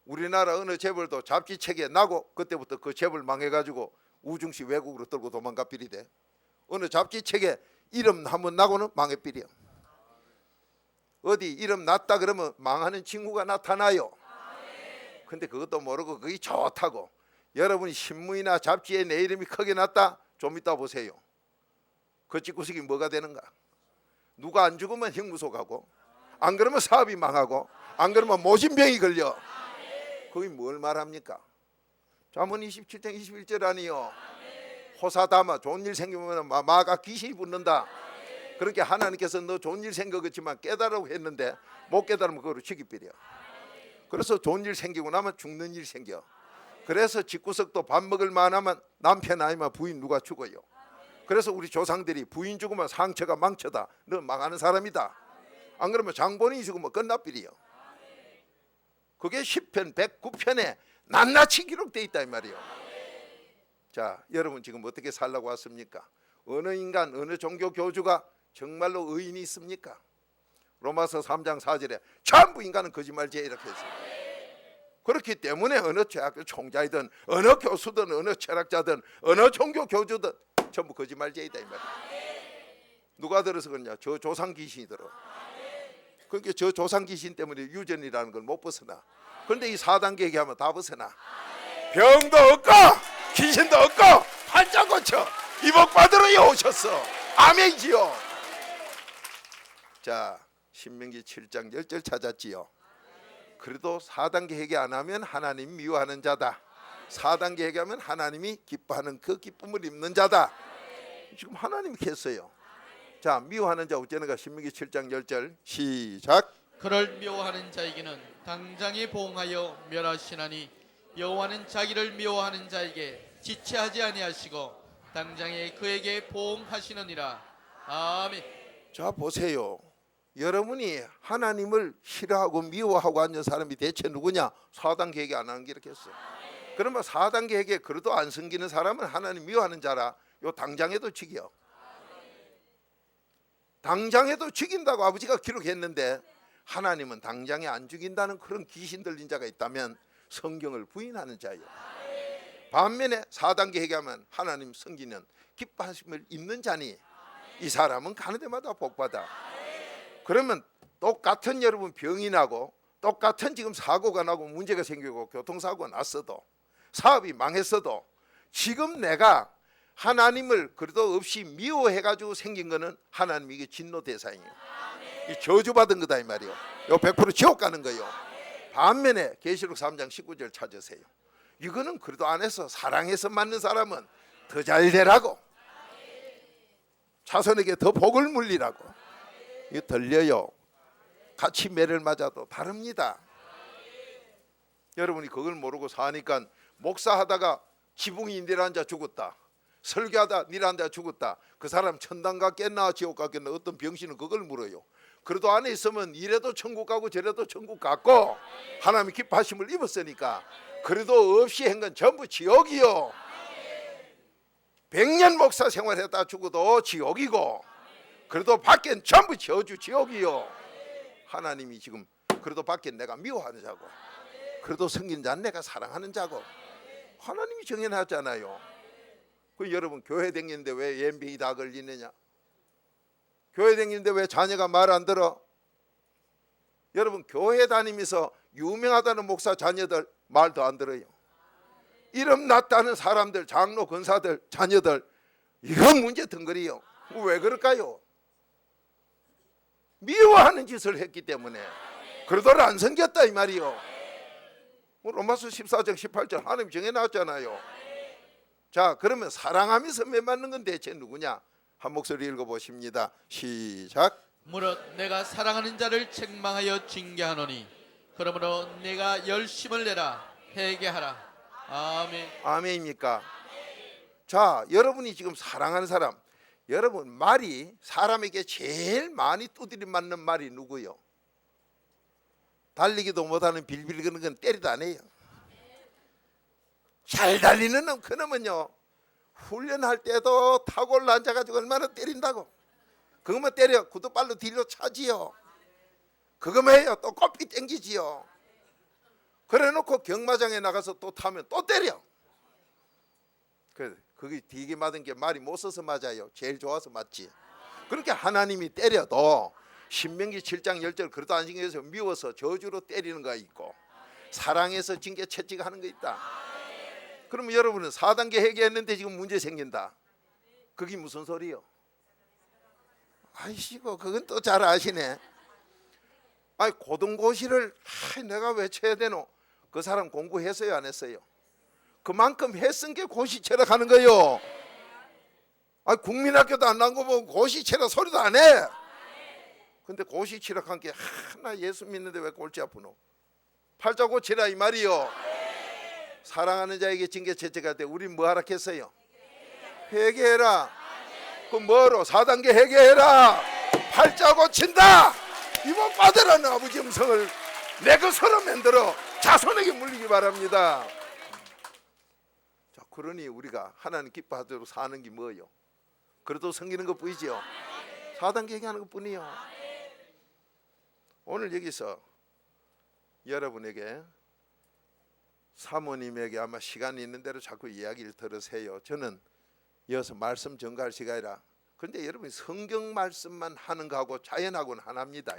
우리나라 어느 재벌도 잡지책에 나고 그때부터 그 재벌 망해가지고 우중시 외국으로 떨고 도망가 비리대. 어느 잡지책에 이름 한번 나고는 망해비려. 어디 이름 났다 그러면 망하는 친구가 나타나요. 근데 그것도 모르고 그게 좋다고 여러분이 신문이나 잡지에 내 이름이 크게 났다? 좀 이따 보세요. 그 집구석이 뭐가 되는가? 누가 안 죽으면 형무소 가고, 안 그러면 사업이 망하고, 안 그러면 모진병이 걸려. 그게 뭘 말합니까? 잠언 27장 21절 아니요. 호사다마 좋은 일 생기면 마가 귀신이 붙는다. 그렇게 하나님께서 너 좋은 일 생겼지만 깨달으라고 했는데 못 깨달으면 그거로 죽이버려. 그래서 좋은 일 생기고 나면 죽는 일 생겨. 그래서 집구석도 밥 먹을 만하면 남편 아니면 부인 누가 죽어요. 그래서 우리 조상들이 부인 죽으면 상처가 망쳐다, 너 망하는 사람이다. 안 그러면 장본인이 죽으면 끝나버려요. 그게 10편 109편에 낱낱이 기록되어 있다 이 말이에요. 자, 여러분 지금 어떻게 살라고 왔습니까? 어느 인간, 어느 종교 교주가 정말로 의인이 있습니까? 로마서 3장 4절에 전부 인간은 거짓말쟁이 이렇게 했어요. 그렇기 때문에 어느 대학교 총장이든 어느 교수든 어느 철학자든 어느 종교 교주든 전부 거짓말쟁이다 이 말이에요. 누가 들어서 그러냐? 저 조상 귀신이 들어. 그러니까 저 조상 귀신 때문에 유전이라는 걸 못 벗어나. 그런데 이 4단계 얘기하면 다 벗어나. 병도 없고 귀신도 없고 팔자 고쳐 이복 받으러 오셨어. 아멘이지요. 자, 신명기 7장 10절 찾았지요. 그래도 4단계 회개 안 하면 하나님 미워하는 자다. 4단계 회개하면 하나님이 기뻐하는 그 기쁨을 입는 자다. 지금 하나님이 했어요. 자, 미워하는 자 어쩌는가? 신명기 7장 10절 시작. 그를 미워하는 자에게는 당장에 보응하여 멸하시나니 여호와는 자기를 미워하는 자에게 지체하지 아니하시고 당장에 그에게 보응하시느니라. 아멘. 자, 보세요. 여러분이 하나님을 싫어하고 미워하고 앉은 사람이 대체 누구냐? 4단계 회개 안 하는 게 이렇게 했어요. 그러면 4단계 회개 그래도 안 섬기는 사람은 하나님 미워하는 자라. 요 당장에도 죽여. 당장에도 죽인다고 아버지가 기록했는데 하나님은 당장에 안 죽인다는 그런 귀신 들린 자가 있다면 성경을 부인하는 자예요. 반면에 4단계 회개하면 하나님 섬기는 기뻐하심을 입는 자니 이 사람은 가는 데마다 복받아. 그러면 똑같은 여러분 병이 나고 똑같은 지금 사고가 나고 문제가 생기고 교통사고가 났어도 사업이 망했어도 지금 내가 하나님을 그래도 없이 미워해가지고 생긴 거는 하나님 이게 진노 대상이에요. 이 저주받은 거다 이 말이에요. 요 100% 지옥 가는 거예요. 반면에 계시록 3장 19절 찾으세요. 이거는 그래도 안에서 사랑해서 맞는 사람은 더 잘 되라고, 자손에게 더 복을 물리라고. 이거 들려요. 같이 매를 맞아도 다릅니다. 여러분이 그걸 모르고 사니까 목사하다가 지붕이 내려앉아 죽었다, 설교하다 내려앉아 죽었다, 그 사람 천당 갔겠나 지옥 갔겠나, 어떤 병신은 그걸 물어요. 그래도 안에 있으면 이래도 천국 가고 저래도 천국 갔고 하나님의 기뻐하심을 입었으니까 그래도 없이 한 건 전부 지옥이요. 100년 목사 생활했다 죽어도 지옥이고 그래도 밖엔 전부 저주 지옥이요. 하나님이 지금 그래도 밖엔 내가 미워하는 자고 그래도 성긴 자는 내가 사랑하는 자고 하나님이 정해놨잖아요. 그 여러분 교회 다니는데 왜 예병이 다 걸리느냐? 교회 다니는데 왜 자녀가 말 안 들어? 여러분 교회 다니면서 유명하다는 목사 자녀들 말도 안 들어요. 이름 났다는 사람들, 장로 권사들 자녀들 이런 문제 덩거리요. 왜 그럴까요? 미워하는 짓을 했기 때문에. 그러도록 안 섬겼다 이 말이요. 로마서 14장 18절 하나님 정해놨잖아요. 자, 그러면 사랑하면서 맺맞는 건 대체 누구냐? 한 목소리 읽어보십니다. 시작. 무릇 내가 사랑하는 자를 책망하여 징계하노니 그러므로 내가 열심을 내라 회개하라. 아멘. 아멘입니까? 자, 여러분이 지금 사랑하는 사람, 여러분 말이 사람에게 제일 많이 두드려 맞는 말이 누구요? 달리기도 못하는 빌빌 거는 건 때리도 안 해요. 잘 달리는 놈, 그놈은요 훈련할 때도 타골로 앉아가지고 얼마나 때린다고. 그것만 때려 구두발로 뒤로 차지요. 그것만 해요 또 꼬피 땡기지요. 그래놓고 경마장에 나가서 또 타면 또 때려. 그게 되게 맞은 게 말이 못 써서 맞아요. 제일 좋아서 맞지. 그렇게 하나님이 때려도 신명기 7장 10절 그래도 안 징계해서 미워서 저주로 때리는 거 있고 사랑해서 징계 채찍하는 거 있다. 그러면 여러분은 4단계 회개했는데 지금 문제 생긴다. 그게 무슨 소리요? 아이씨고 그건 또 잘 아시네. 아이 고등고시를 내가 왜 쳐야 되노? 그 사람 공부했어요 안 했어요? 그만큼 했은 게 고시 쳐러 가는 거요. 아, 국민학교도 안 나온 거 보고 고시치라 소리도 안 해. 근데 고시치라 한 게 하나 예수 믿는데 왜 골치 아프노? 팔자 고치라 이 말이요. 사랑하는 자에게 징계 채찍할 때 우리 뭐 하라 했어요? 회개해라. 그 뭐로? 4단계 회개해라. 팔자 고친다. 이번 받으라는 아버지 음성을 내 것으로 만들어 자손에게 물리기 바랍니다. 자, 그러니 우리가 하나님 기뻐하도록 사는 게 뭐예요? 그래도 섬기는 것 뿐이지요. 4단계 얘기하는 것 뿐이요. 오늘 여기서 여러분에게 사모님에게 아마 시간이 있는 대로 자꾸 이야기를 들으세요. 저는 이어서 말씀 전가할 시간이라. 그런데 여러분이 성경 말씀만 하는 거하고 자연하고는 하나입니다.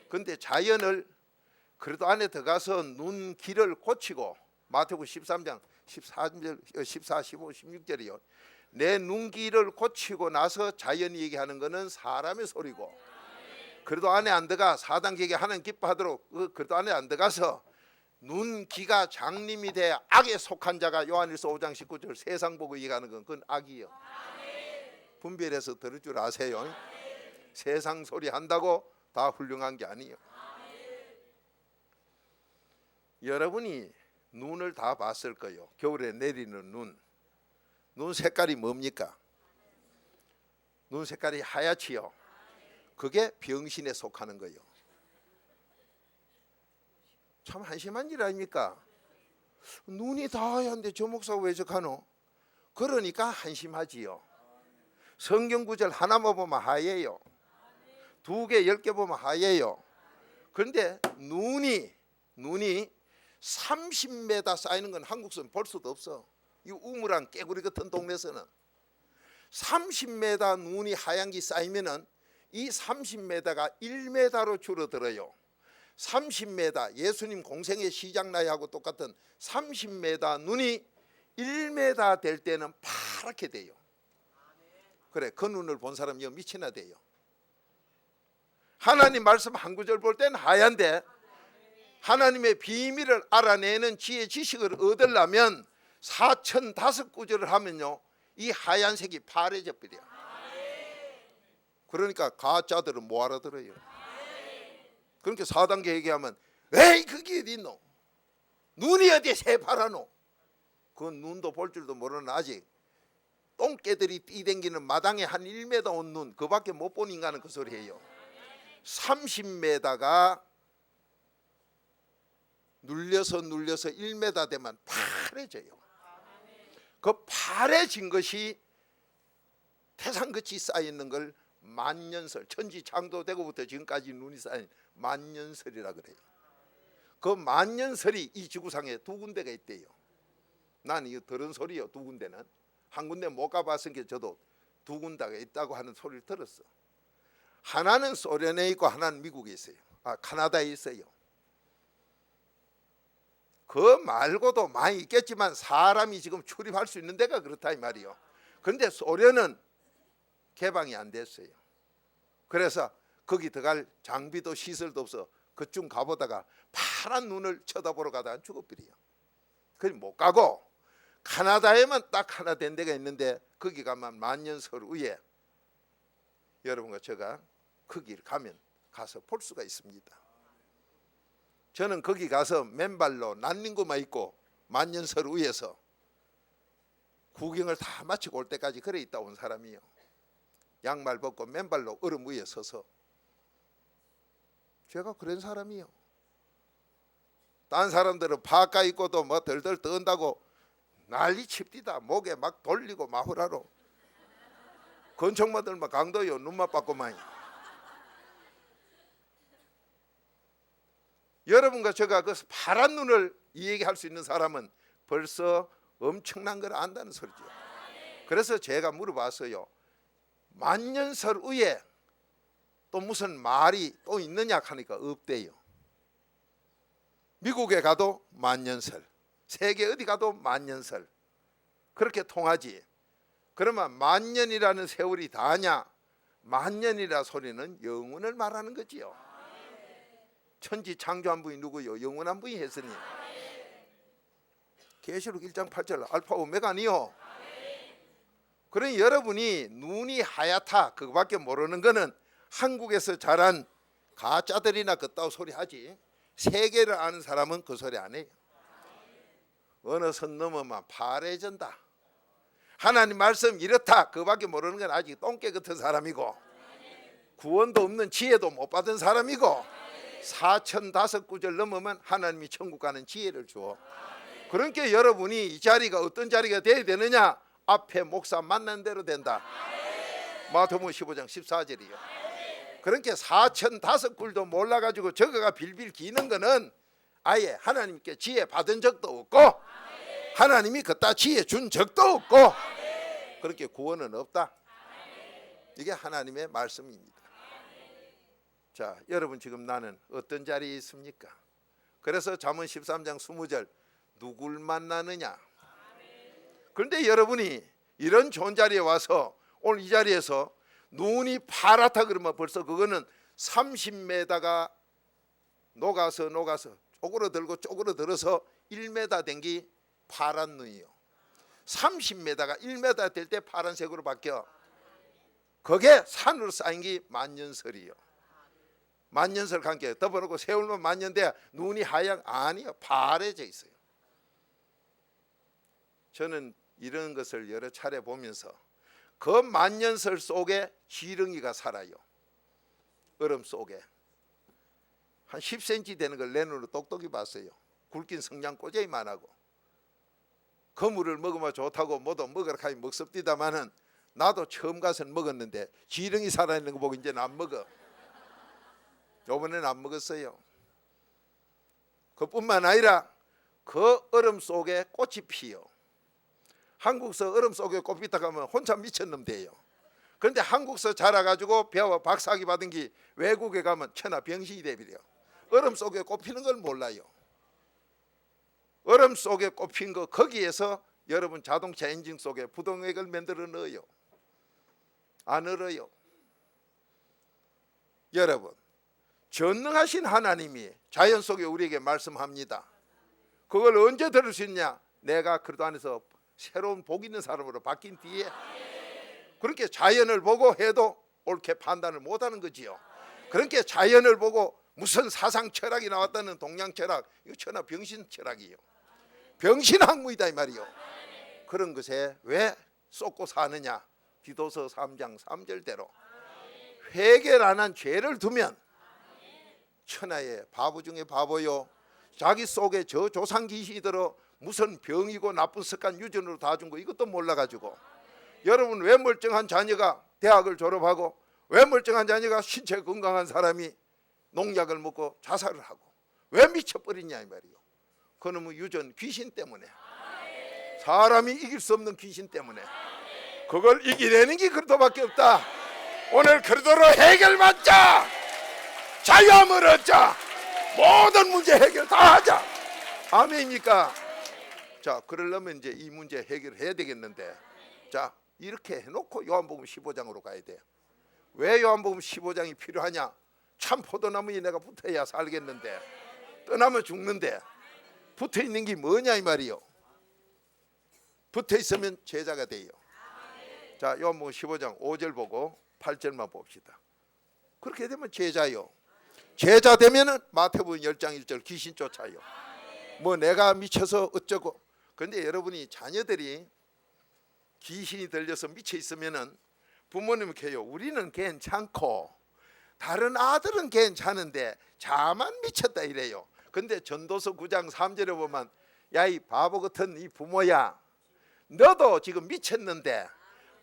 그런데 자연을 그래도 안에 들어가서 눈 길을 고치고 마태복음 13장 14절, 14, 15, 16절이요. 내 눈길을 고치고 나서 자연이 얘기하는 것은 사람의 소리고, 그래도 안에 안 들어가 4단계에 하나님 기뻐하도록 그래도 안에 안 들어가서 눈, 귀가 장님이 돼 악에 속한 자가 요한일서 5장 19절 세상 보고 얘기하는 건 그건 악이요. 분별해서 들을 줄 아세요. 세상 소리 한다고 다 훌륭한 게 아니에요. 여러분이 눈을 다 봤을 거예요. 겨울에 내리는 눈 색깔이 뭡니까? 눈 색깔이 하얗지요. 그게 병신에 속하는 거예요. 참 한심한 일 아닙니까? 눈이 다 하얀데 저 목사가 왜 저카노? 그러니까 한심하지요. 성경 구절 하나만 보면 하얘요. 2개, 10개 보면 하얘요. 그런데 눈이 30m 쌓이는 건 한국에서는 볼 수도 없어. 이 우물안 깨구리 같은 동네에서는 30m 눈이 하얀 게 쌓이면은 이 30m가 1m로 줄어들어요. 30m, 예수님 공생의 시작 나이하고 똑같은 30m 눈이 1m 될 때는 파랗게 돼요. 그래, 그 눈을 본 사람이 미치나 돼요. 하나님 말씀 한 구절 볼 때는 하얀데 하나님의 비밀을 알아내는 지혜 지식을 얻으려면 4005구절을 하면요, 이 하얀색이 파래져 버려요. 그러니까 가짜들은 못 알아들어요. 그러니까 4단계 얘기하면 에이 그게 어디 있노? 눈이 어디 새파라노? 그건 눈도 볼 줄도 모르는 아직 똥개들이 뛰댕기는 마당에 한 1m 온 눈, 그밖에 못 본 인간은 그 소리예요. 30m가 눌려서 1m 되면 파래져요. 그 파래진 것이 태산같이 쌓여있는 걸 만년설, 천지창조되고부터 지금까지 눈이 쌓인 만년설이라 그래요. 그 만년설이 이 지구상에 2군데가 있대요. 난 이거 들은 소리요. 2군데는 한 군데 못 가봤으니까 저도 2군데가 있다고 하는 소리를 들었어. 하나는 소련에 있고 하나는 미국에 있어요. 카나다에 있어요. 그 말고도 많이 있겠지만 사람이 지금 출입할 수 있는 데가 그렇다 이 말이요. 그런데 소련은 개방이 안 됐어요. 그래서 거기 들어갈 장비도 시설도 없어 그쯤 가보다가 파란 눈을 쳐다보러 가다가 죽어버려요. 그래서 못 가고 카나다에만 딱 하나 된 데가 있는데 거기 가면 만년설 위에 여러분과 제가 거기를 가면 가서 볼 수가 있습니다. 저는 거기 가서 맨발로 난닝구만 입고 만년설 위에서 구경을 다 마치고 올 때까지 그래 있다 온 사람이요. 양말 벗고 맨발로 얼음 위에 서서 제가 그런 사람이요. 딴 사람들은 파카 입고도 뭐 덜덜 떤다고 난리 칩디다. 목에 막 돌리고 마후라로 건총마들 막 강도요. 눈만 빠고만. 여러분과 제가 그 파란 눈을 이 얘기할 수 있는 사람은 벌써 엄청난 걸 안다는 소리죠. 그래서 제가 물어봤어요. 만년설 위에 또 무슨 말이 또 있느냐 하니까 없대요. 미국에 가도 만년설, 세계 어디 가도 만년설, 그렇게 통하지. 그러면 만년이라는 세월이 다냐? 만년이라 소리는 영원을 말하는 거지요. 천지 창조한 분이 누구요? 영원한 분이 했으니. 계시록 1장 8절 알파 오메가 아니요. 그러니 여러분이 눈이 하얗다 그거밖에 모르는 거는 한국에서 자란 가짜들이나 그따위 소리 하지, 세계를 아는 사람은 그 소리 안 해요. 어느 선 넘으면 파래진다. 하나님 말씀 이렇다 그거밖에 모르는 건 아직 똥개 같은 사람이고, 구원도 없는 지혜도 못 받은 사람이고, 4005구절 넘으면 하나님이 천국 가는 지혜를 주어. 그러니까 여러분이 이 자리가 어떤 자리가 돼야 되느냐? 앞에 목사 만난 대로 된다. 마태복음 15장 14절이요. 그러니까 4005굴도 몰라가지고 저거가 빌빌 기는 거는 아예 하나님께 지혜 받은 적도 없고 하나님이 그따 지혜 준 적도 없고 그렇게 구원은 없다. 이게 하나님의 말씀입니다. 자, 여러분 지금 나는 어떤 자리에 있습니까? 그래서 잠언 13장 20절 누굴 만나느냐. 그런데 여러분이 이런 좋은 자리에 와서 오늘 이 자리에서 눈이 파랗다 그러면 벌써 그거는 30m가 녹아서 쪼그러들고 쪼그러들어서 1m 된 게 파란 눈이요. 30m가 1m 될 때 파란색으로 바뀌어. 그게 산으로 쌓인 게 만년설이요. 만년설 관계 덮어놓고 세월만 만년 돼야 눈이 하얀, 아니요, 파래져 있어요. 저는 이런 것을 여러 차례 보면서 그 만년설 속에 지렁이가 살아요. 얼음 속에 한 10cm 되는 걸 내 눈으로 똑똑히 봤어요. 굵긴 성냥꼬쟁이만 하고. 거물을 먹으면 좋다고 뭐도 먹으라 하니 먹습디다마는 나도 처음 가서는 먹었는데 지렁이 살아있는 거 보고 이제는 안 먹어. 요번에는 안 먹었어요. 그뿐만 아니라 그 얼음 속에 꽃이 피요. 한국서 얼음 속에 꽃 피다 가면 혼자 미쳤놈 돼요. 그런데 한국서 자라가지고 배워 박사학위 받은 게 외국에 가면 천하 병신이 돼버려. 얼음 속에 꽃 피는 걸 몰라요. 얼음 속에 꽃 핀 거 거기에서 여러분 자동차 엔진 속에 부동액을 만들어 넣어요. 안 얼어요. 여러분 전능하신 하나님이 자연 속에 우리에게 말씀합니다. 그걸 언제 들을 수 있냐? 내가 그리스도 안에서 새로운 복 있는 사람으로 바뀐 뒤에. 그렇게 자연을 보고 해도 옳게 판단을 못하는 거지요. 그렇게 자연을 보고 무슨 사상 철학이 나왔다는 동양 철학, 이거 천하 병신 철학이요. 병신 학문이다 이 말이요. 그런 것에 왜 쏟고 사느냐? 디도서 3장 3절대로 회개를 안 한 죄를 두면 천하의 바보 중에 바보요. 자기 속에 저 조상 귀신이 들어 무슨 병이고 나쁜 습관 유전으로 다 준 거 이것도 몰라가지고 여러분 왜 멀쩡한 자녀가 대학을 졸업하고 왜 멀쩡한 자녀가 신체 건강한 사람이 농약을 먹고 자살을 하고 왜 미쳐버리냐 이 말이요. 그놈의 유전 귀신 때문에, 사람이 이길 수 없는 귀신 때문에. 그걸 이기려는 게 그리스도밖에 없다. 오늘 그리스도로 해결받자. 자유함을 얻자. 모든 문제 해결 다 하자. 아멘입니까? 자, 그러려면 이제 이 문제 해결해야 되겠는데, 자 이렇게 해놓고 요한복음 15장으로 가야 돼요. 왜 요한복음 15장이 필요하냐? 참 포도나무에 내가 붙어야 살겠는데 떠나면 죽는데 붙어있는 게 뭐냐 이 말이요. 붙어있으면 제자가 돼요. 자, 요한복음 15장 5절 보고 8절만 봅시다. 그렇게 되면 제자요. 제자 되면은 마태복음 10장 1절 귀신 쫓아요. 뭐 내가 미쳐서 어쩌고. 그런데 여러분이 자녀들이 귀신이 들려서 미쳐 있으면은 부모님은 해요. 우리는 괜찮고 다른 아들은 괜찮은데 자만 미쳤다 이래요. 근데 전도서 9장 3절에 보면 야 이 바보 같은 이 부모야, 너도 지금 미쳤는데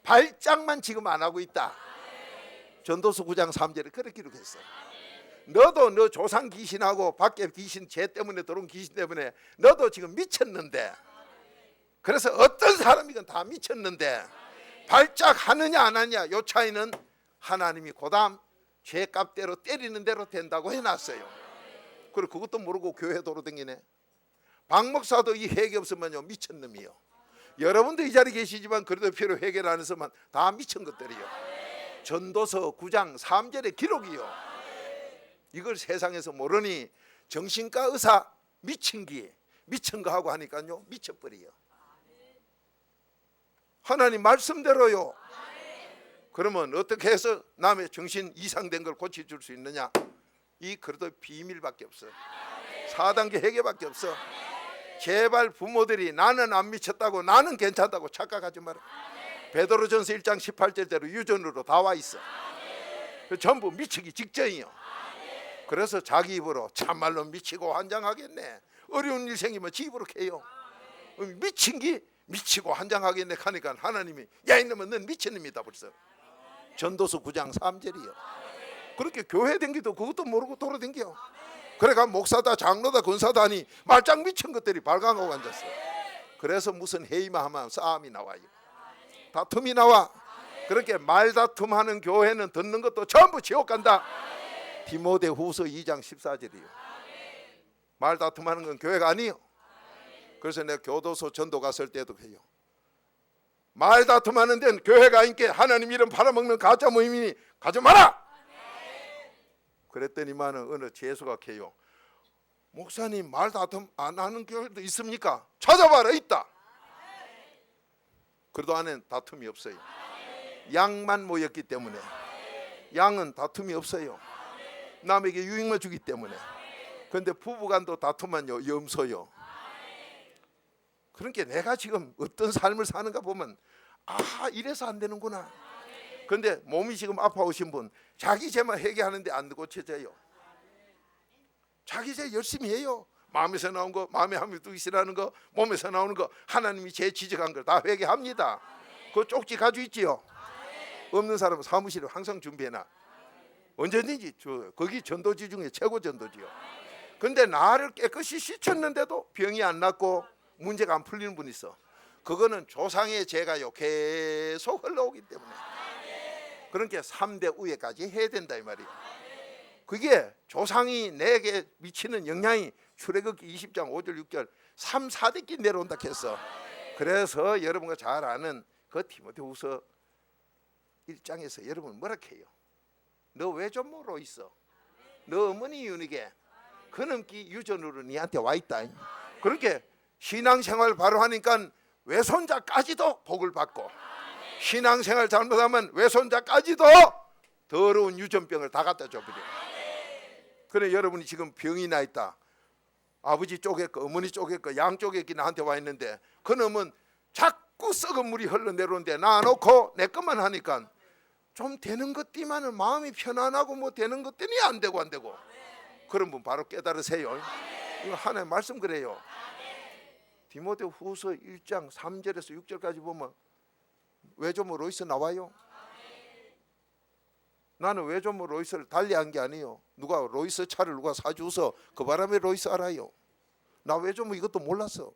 발작만 지금 안 하고 있다. 전도서 9장 3절에 그렇게 기록했어요. 너도 너 조상 귀신하고 밖에 귀신 죄 때문에 들어온 귀신 때문에 너도 지금 미쳤는데, 그래서 어떤 사람이건 다 미쳤는데 발작하느냐 안 하느냐 요 차이는 하나님이 고담 죄값대로 때리는 대로 된다고 해놨어요. 그리고 그것도 모르고 교회 돌아다니네. 박 목사도 이 회개 없으면요 미쳤놈이요. 여러분도 이 자리에 계시지만 그래도 필요 회개를 안 해서만 다 미친 것들이요. 전도서 9장 3절의 기록이요. 이걸 세상에서 모르니 정신과 의사 미친 거 하고 하니까요 미쳐버려요. 하나님 말씀대로요. 그러면 어떻게 해서 남의 정신 이상된 걸 고쳐줄 수 있느냐? 이 그래도 비밀밖에 없어. 4단계 회개밖에 없어. 제발 부모들이 나는 안 미쳤다고, 나는 괜찮다고 착각하지 마라. 베드로전서 1장 18절대로 유전으로 다 와 있어. 전부 미치기 직전이요. 그래서 자기 입으로 참말로 미치고 환장하겠네, 어려운 일 생기면 지 입으로 캐요. 미친 게 미치고 환장하겠네 하니까 하나님이 야 이놈은 넌 미친놈이다 벌써. 전도서 9장 3절이요. 그렇게 교회 댕기도 그것도 모르고 돌아댕겨. 그래가 목사다 장로다 권사다 하니 말짱 미친 것들이 발광하고 앉았어. 그래서 무슨 회의만 하면 싸움이 나와요. 다툼이 나와. 그렇게 말다툼하는 교회는 듣는 것도 전부 지옥 간다. 디모데후서 2장 14절이요. 말다툼하는 건 교회가 아니요. 그래서 내가 교도소 전도 갔을 때도 해요. 말다툼하는 데는 교회가 아닌게 하나님 이름 팔아먹는 가짜 모임이니 가지 마라. 그랬더니만은 어느 재수가 캐요. 목사님 말다툼 안 하는 교회도 있습니까? 찾아봐라. 있다. 그래도 안에는 다툼이 없어요. 양만 모였기 때문에. 양은 다툼이 없어요. 남에게 유익만 주기 때문에. 그런데 부부간도 다툼만요 염소요. 그러니까 내가 지금 어떤 삶을 사는가 보면 아 이래서 안 되는구나. 그런데 몸이 지금 아파오신 분 자기 죄만 회개하는데 안 고쳐져요. 자기 죄 열심히 해요. 마음에서 나온 거, 마음에 함이 두기 싫어하는 거, 몸에서 나오는 거 하나님이 죄 지적한 걸 다 회개합니다. 그거 쪽지 가지고 있지요. 없는 사람은 사무실에 항상 준비해놔. 언제든지 거기 전도지 중에 최고 전도지요. 근데 나를 깨끗이 씻었는데도 병이 안 낫고 문제가 안 풀리는 분이 있어. 그거는 조상의 죄가요 계속 흘러오기 때문에. 그러니까 3대 우애까지 해야 된다 이 말이에요. 그게 조상이 내게 미치는 영향이 출애굽기 20장 5절 6절 3, 4대끼 내려온다 했어. 그래서 여러분과 잘 아는 그 디모데후서 1장에서 여러분 뭐라 해요? 너 왜 좀 모르고 있어? 너 어머니 유니게 그놈기 유전으로 니한테 와 있다. 그렇게 신앙생활 바로 하니까 외손자까지도 복을 받고, 신앙생활 잘못하면 외손자까지도 더러운 유전병을 다 갖다 줘버려. 그래 여러분이 지금 병이 나 있다. 아버지 쪽에 거 어머니 쪽에 거 양쪽에 거 나한테 와 있는데 그놈은 자꾸 썩은 물이 흘러내려오는데 놔놓고 내 것만 하니까 좀 되는 것 띠만은 마음이 편안하고 뭐 되는 것 띠니 안 되고 안 되고. 그런 분 바로 깨달으세요. 이거 하나님 말씀 그래요. 디모데후서 1장 3절에서 6절까지 보면 외조모 로이스 나와요. 나는 외조모 로이스를 달리한 게 아니에요. 누가 로이스 차를 누가 사주서 그 바람에 로이스 알아요. 나 외조모 이것도 몰랐어.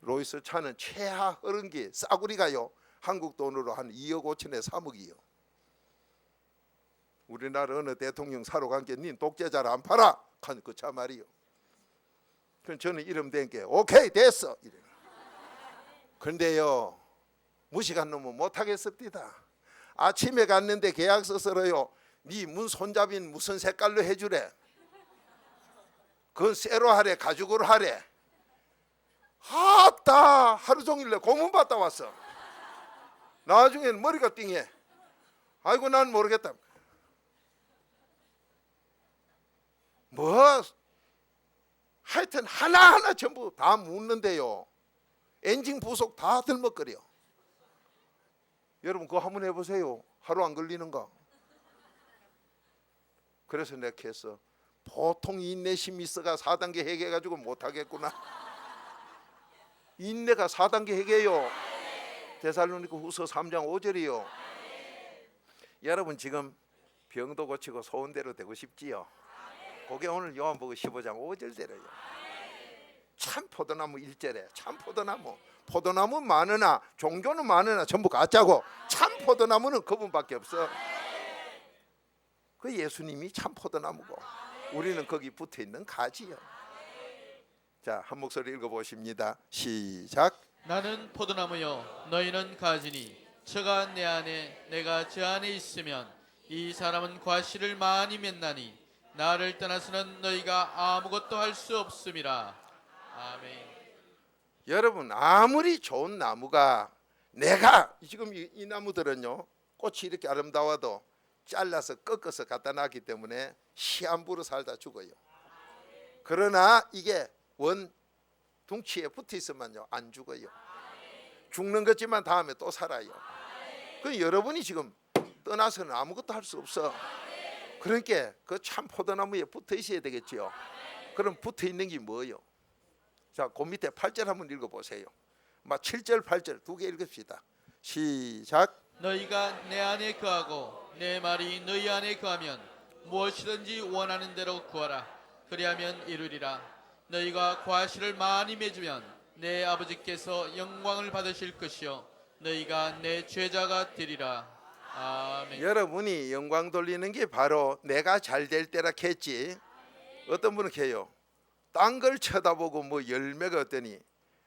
로이스 차는 최하 흐른기 싸구리가요 한국 돈으로 한 2억 5천에 3억이요. 우리나라 어느 대통령 사러 간 게 닌 독재자를 안 팔아 한 그 차 말이요. 그럼 저는 이름 된 게 오케이 됐어 이래. 그런데요 무식한 놈은 못하겠습니다. 아침에 갔는데 계약서 써요. 네 문 손잡이는 무슨 색깔로 해주래. 그건 쇠로 하래 가죽으로 하래. 아따 하루 종일 고문 받다 왔어. 나중에는 머리가 띵해. 아이고 난 모르겠다. 뭐 하여튼 하나하나 전부 다 묻는데요 엔진 부속 다 들먹거려. 여러분 그거 한번 해보세요. 하루 안 걸리는가. 그래서 내가 했어. 보통 인내심이 있어가 4단계 회개해가지고 못하겠구나. 인내가 4단계 회개요. 데살로니가 후서 3장 5절이요. 여러분 지금 병도 고치고 소원대로 되고 싶지요. 그게 오늘 요한복음 15장 5절대로요. 참 포도나무 1절에 참 포도나무 많으나 종교는 많으나 전부 가짜고 참 포도나무는 그분밖에 없어. 그 예수님이 참 포도나무고 우리는 거기 붙어있는 가지요. 자, 한 목소리 읽어보십니다. 시작. 나는 포도나무요 너희는 가지니 저가 내 안에 내가 저 안에 있으면 이 사람은 과실을 많이 맺나니 나를 떠나서는 너희가 아무것도 할 수 없음이라. 아멘. 여러분 아무리 좋은 나무가 내가 지금 이 나무들은요 꽃이 이렇게 아름다워도 잘라서 꺾어서 갖다 놨기 때문에 시한부로 살다 죽어요. 그러나 이게 원 둥치에 붙어 있으면요 안 죽어요. 죽는 거지만 다음에 또 살아요. 그 여러분이 지금 떠나서는 아무것도 할 수 없어. 그러니까 그 참 포도나무에 붙어 있어야 되겠죠. 그럼 붙어 있는 게 뭐예요? 자, 그 밑에 8절 한번 읽어보세요. 7절 8절 두 개 읽읍시다. 시작. 너희가 내 안에 거하고 내 말이 너희 안에 거하면 무엇이든지 원하는 대로 구하라. 그리하면 이루리라. 너희가 과실을 많이 맺으면 내 아버지께서 영광을 받으실 것이요 너희가 내 죄자가 되리라. 아멘. 여러분이 영광 돌리는 게 바로 내가 잘 될 때라 했지. 어떤 분은 해요. 딴 걸 쳐다보고 뭐 열매가 어떠니.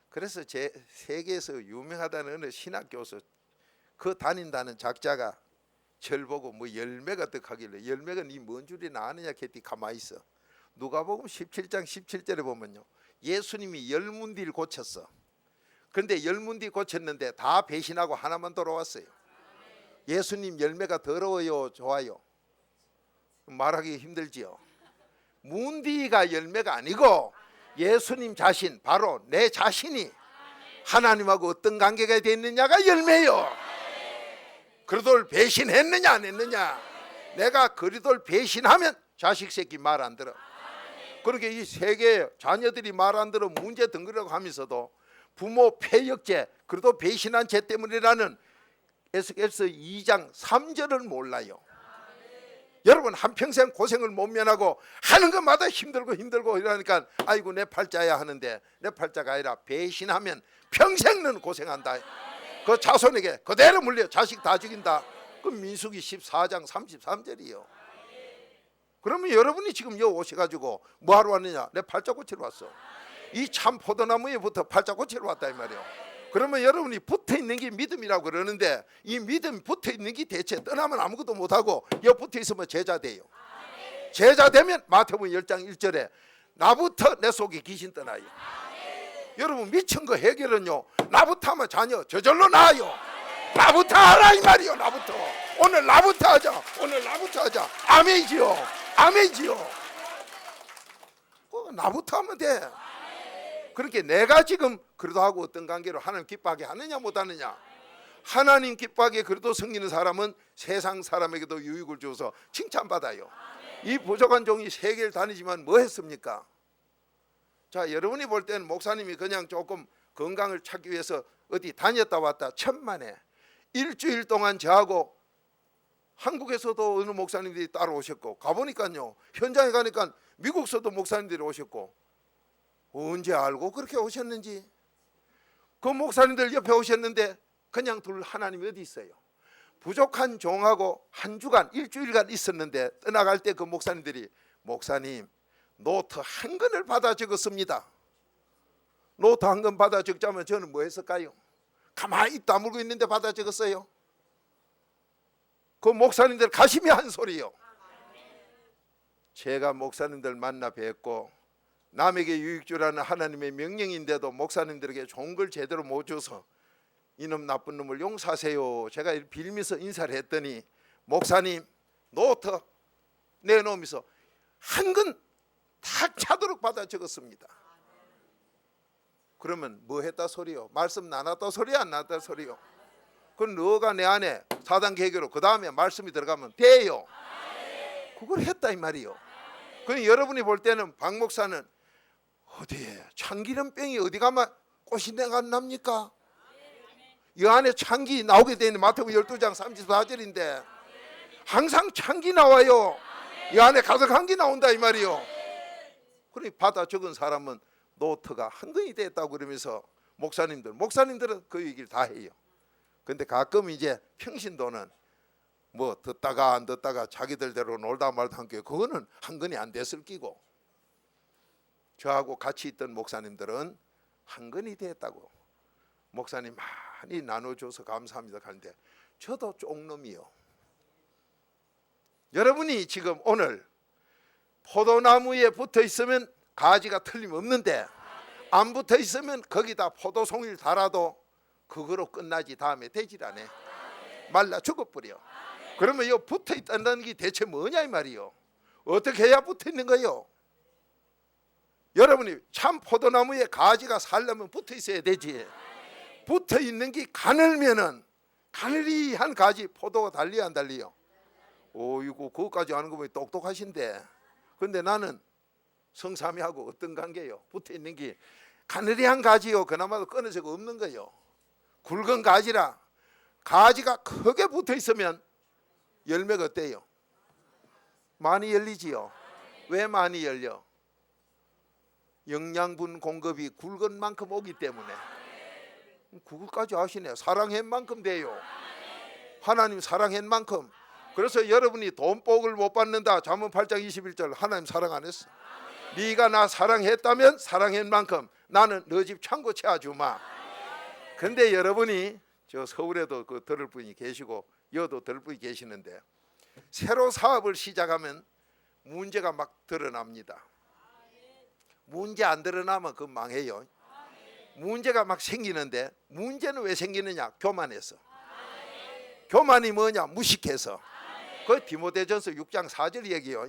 그래서 제 세계에서 유명하다는 어느 신학 교수 그 다닌다는 작자가 절 보고 뭐 열매가 어떡하길래 열매가 니 뭔 줄이나 아느냐 했더니 가만히 있어. 누가복음 17장 17절에 보면요 예수님이 열문디를 고쳤어. 그런데 열문디 고쳤는데 다 배신하고 하나만 돌아왔어요. 예수님 열매가 더러워요 좋아요? 말하기 힘들지요. 문디가 열매가 아니고 예수님 자신 바로 내 자신이 하나님하고 어떤 관계가 됐느냐가 열매요. 그리스도를 배신했느냐 안 했느냐. 내가 그리스도를 배신하면 자식 새끼 말 안 들어. 그렇게 이 세계 자녀들이 말 안 들어 문제 덩그리라고 하면서도 부모 폐역죄 그리스도 배신한 죄 때문이라는 에스겔서 2장 3절을 몰라요. 여러분 한평생 고생을 못 면하고 하는 것마다 힘들고 이러니까 아이고 내 팔자야 하는데 내 팔자가 아니라 배신하면 평생은 고생한다. 그 자손에게 그대로 물려 자식 다 죽인다. 그 민수기 14장 33절이요. 그러면 여러분이 지금 여기 오셔가지고 뭐하러 왔느냐. 내 팔자 고치러 왔어. 이 참 포도나무에 붙어 팔자 고치러 왔다 이 말이에요. 그러면 여러분이 붙어있는 게 믿음이라고 그러는데 이 믿음 붙어있는 게 대체 떠나면 아무것도 못하고 여기 붙어있으면 제자 돼요. 제자 되면 마태복음 10장 1절에 나부터 내 속에 귀신 떠나요. 여러분 미친 거 해결은요 나부터 하면 자녀 저절로 나아요. 나부터 하라 이 말이요. 나부터 오늘 나부터 하자. 오늘 나부터 하자. 아멘이지요. 아멘이지요. 나부터 하면 돼. 그렇게 내가 지금 그래도 하고 어떤 관계로 하나님 기뻐하게 하느냐 못하느냐. 하나님 기뻐하게 그래도 섬기는 사람은 세상 사람에게도 유익을 주어서 칭찬받아요. 이 부족한 종이 세계를 다니지만 뭐 했습니까? 자, 여러분이 볼 때는 목사님이 그냥 조금 건강을 찾기 위해서 어디 다녔다 왔다 천만에 일주일 동안 저하고 한국에서도 어느 목사님들이 따라오셨고 가보니까요 현장에 가니까 미국에서도 목사님들이 오셨고 언제 알고 그렇게 오셨는지. 그 목사님들 옆에 오셨는데 그냥 둘 하나님이 어디 있어요. 부족한 종하고 한 주간 일주일간 있었는데 떠나갈 때 그 목사님들이 목사님 노트 한 권을 받아 적었습니다. 노트 한 권 받아 적자면 저는 뭐 했을까요? 가만히 입 다물고 있는데 받아 적었어요. 그 목사님들 가심히 한 소리요. 제가 목사님들 만나 뵙고 남에게 유익주라는 하나님의 명령인데도 목사님들에게 좋은 걸 제대로 못 줘서 이놈 나쁜 놈을 용서하세요. 제가 빌면서 인사를 했더니 목사님 노트 내놓으면서 한 건 탁 차도록 받아 적었습니다. 그러면 뭐 했다 소리요? 말씀 나눴다 소리 안 나눴다 소리요? 그건 너가 내 안에 사단 계획으로 그 다음에 말씀이 들어가면 돼요. 그걸 했다 이 말이요. 그럼 여러분이 볼 때는 박 목사는 어디에 참기름병이 어디 가면 꽃이 내가 안 납니까? 이 안에 참기 나오게 되는 마태복음 12장 34절인데 항상 참기 나와요. 이 안에 가득한 게 나온다 이 말이요. 그러니 받아 적은 사람은 노트가 한 권이 됐다고 그러면서 목사님들은 그 얘기를 다 해요. 근데 가끔 이제 평신도는 뭐 듣다가 안 듣다가 자기들대로 놀다 말다 한 게 그거는 한 권이 안 됐을 끼고 저하고 같이 있던 목사님들은 한 권이 됐다고 목사님 많이 나눠줘서 감사합니다 하는데 저도 쪽놈이요. 여러분이 지금 오늘 포도나무에 붙어 있으면 가지가 틀림없는데 안 붙어 있으면 거기다 포도송이를 달아도 그거로 끝나지 다음에 되질 않아. 말라 죽어버려. 그러면 이 붙어 있다는 게 대체 뭐냐 이 말이요. 어떻게 해야 붙어 있는 거요? 여러분이 참 포도나무에 가지가 살려면 붙어 있어야 되지. 붙어 있는 게 가늘면은 가늘이 한 가지 포도가 달리요 안 달리요? 이거 그거까지 아는 거 보니 똑똑하신데. 근데 나는 성삼이하고 어떤 관계요? 붙어 있는 게 가늘이 한 가지요. 그나마도 끊어지고 없는 거요. 굵은 가지라 가지가 크게 붙어 있으면 열매가 어때요? 많이 열리지요. 왜 많이 열려? 영양분 공급이 굵은 만큼 오기 때문에. 그것까지 아시네요. 사랑한 만큼 돼요. 하나님 사랑한 만큼. 그래서 여러분이 돈복을 못 받는다. 잠언 8장 21절 하나님 사랑 안 했어. 네가 나 사랑했다면 사랑한 만큼 나는 너 집 창고 채워주마. 근데 여러분이 저 서울에도 그 들을 분이 계시고 여도 들을 분이 계시는데 새로 사업을 시작하면 문제가 막 드러납니다. 문제 안 드러나면 그 망해요. 문제가 막 생기는데 문제는 왜 생기느냐? 교만해서. 교만이 뭐냐? 무식해서. 그 디모데전서 6장 4절 얘기요.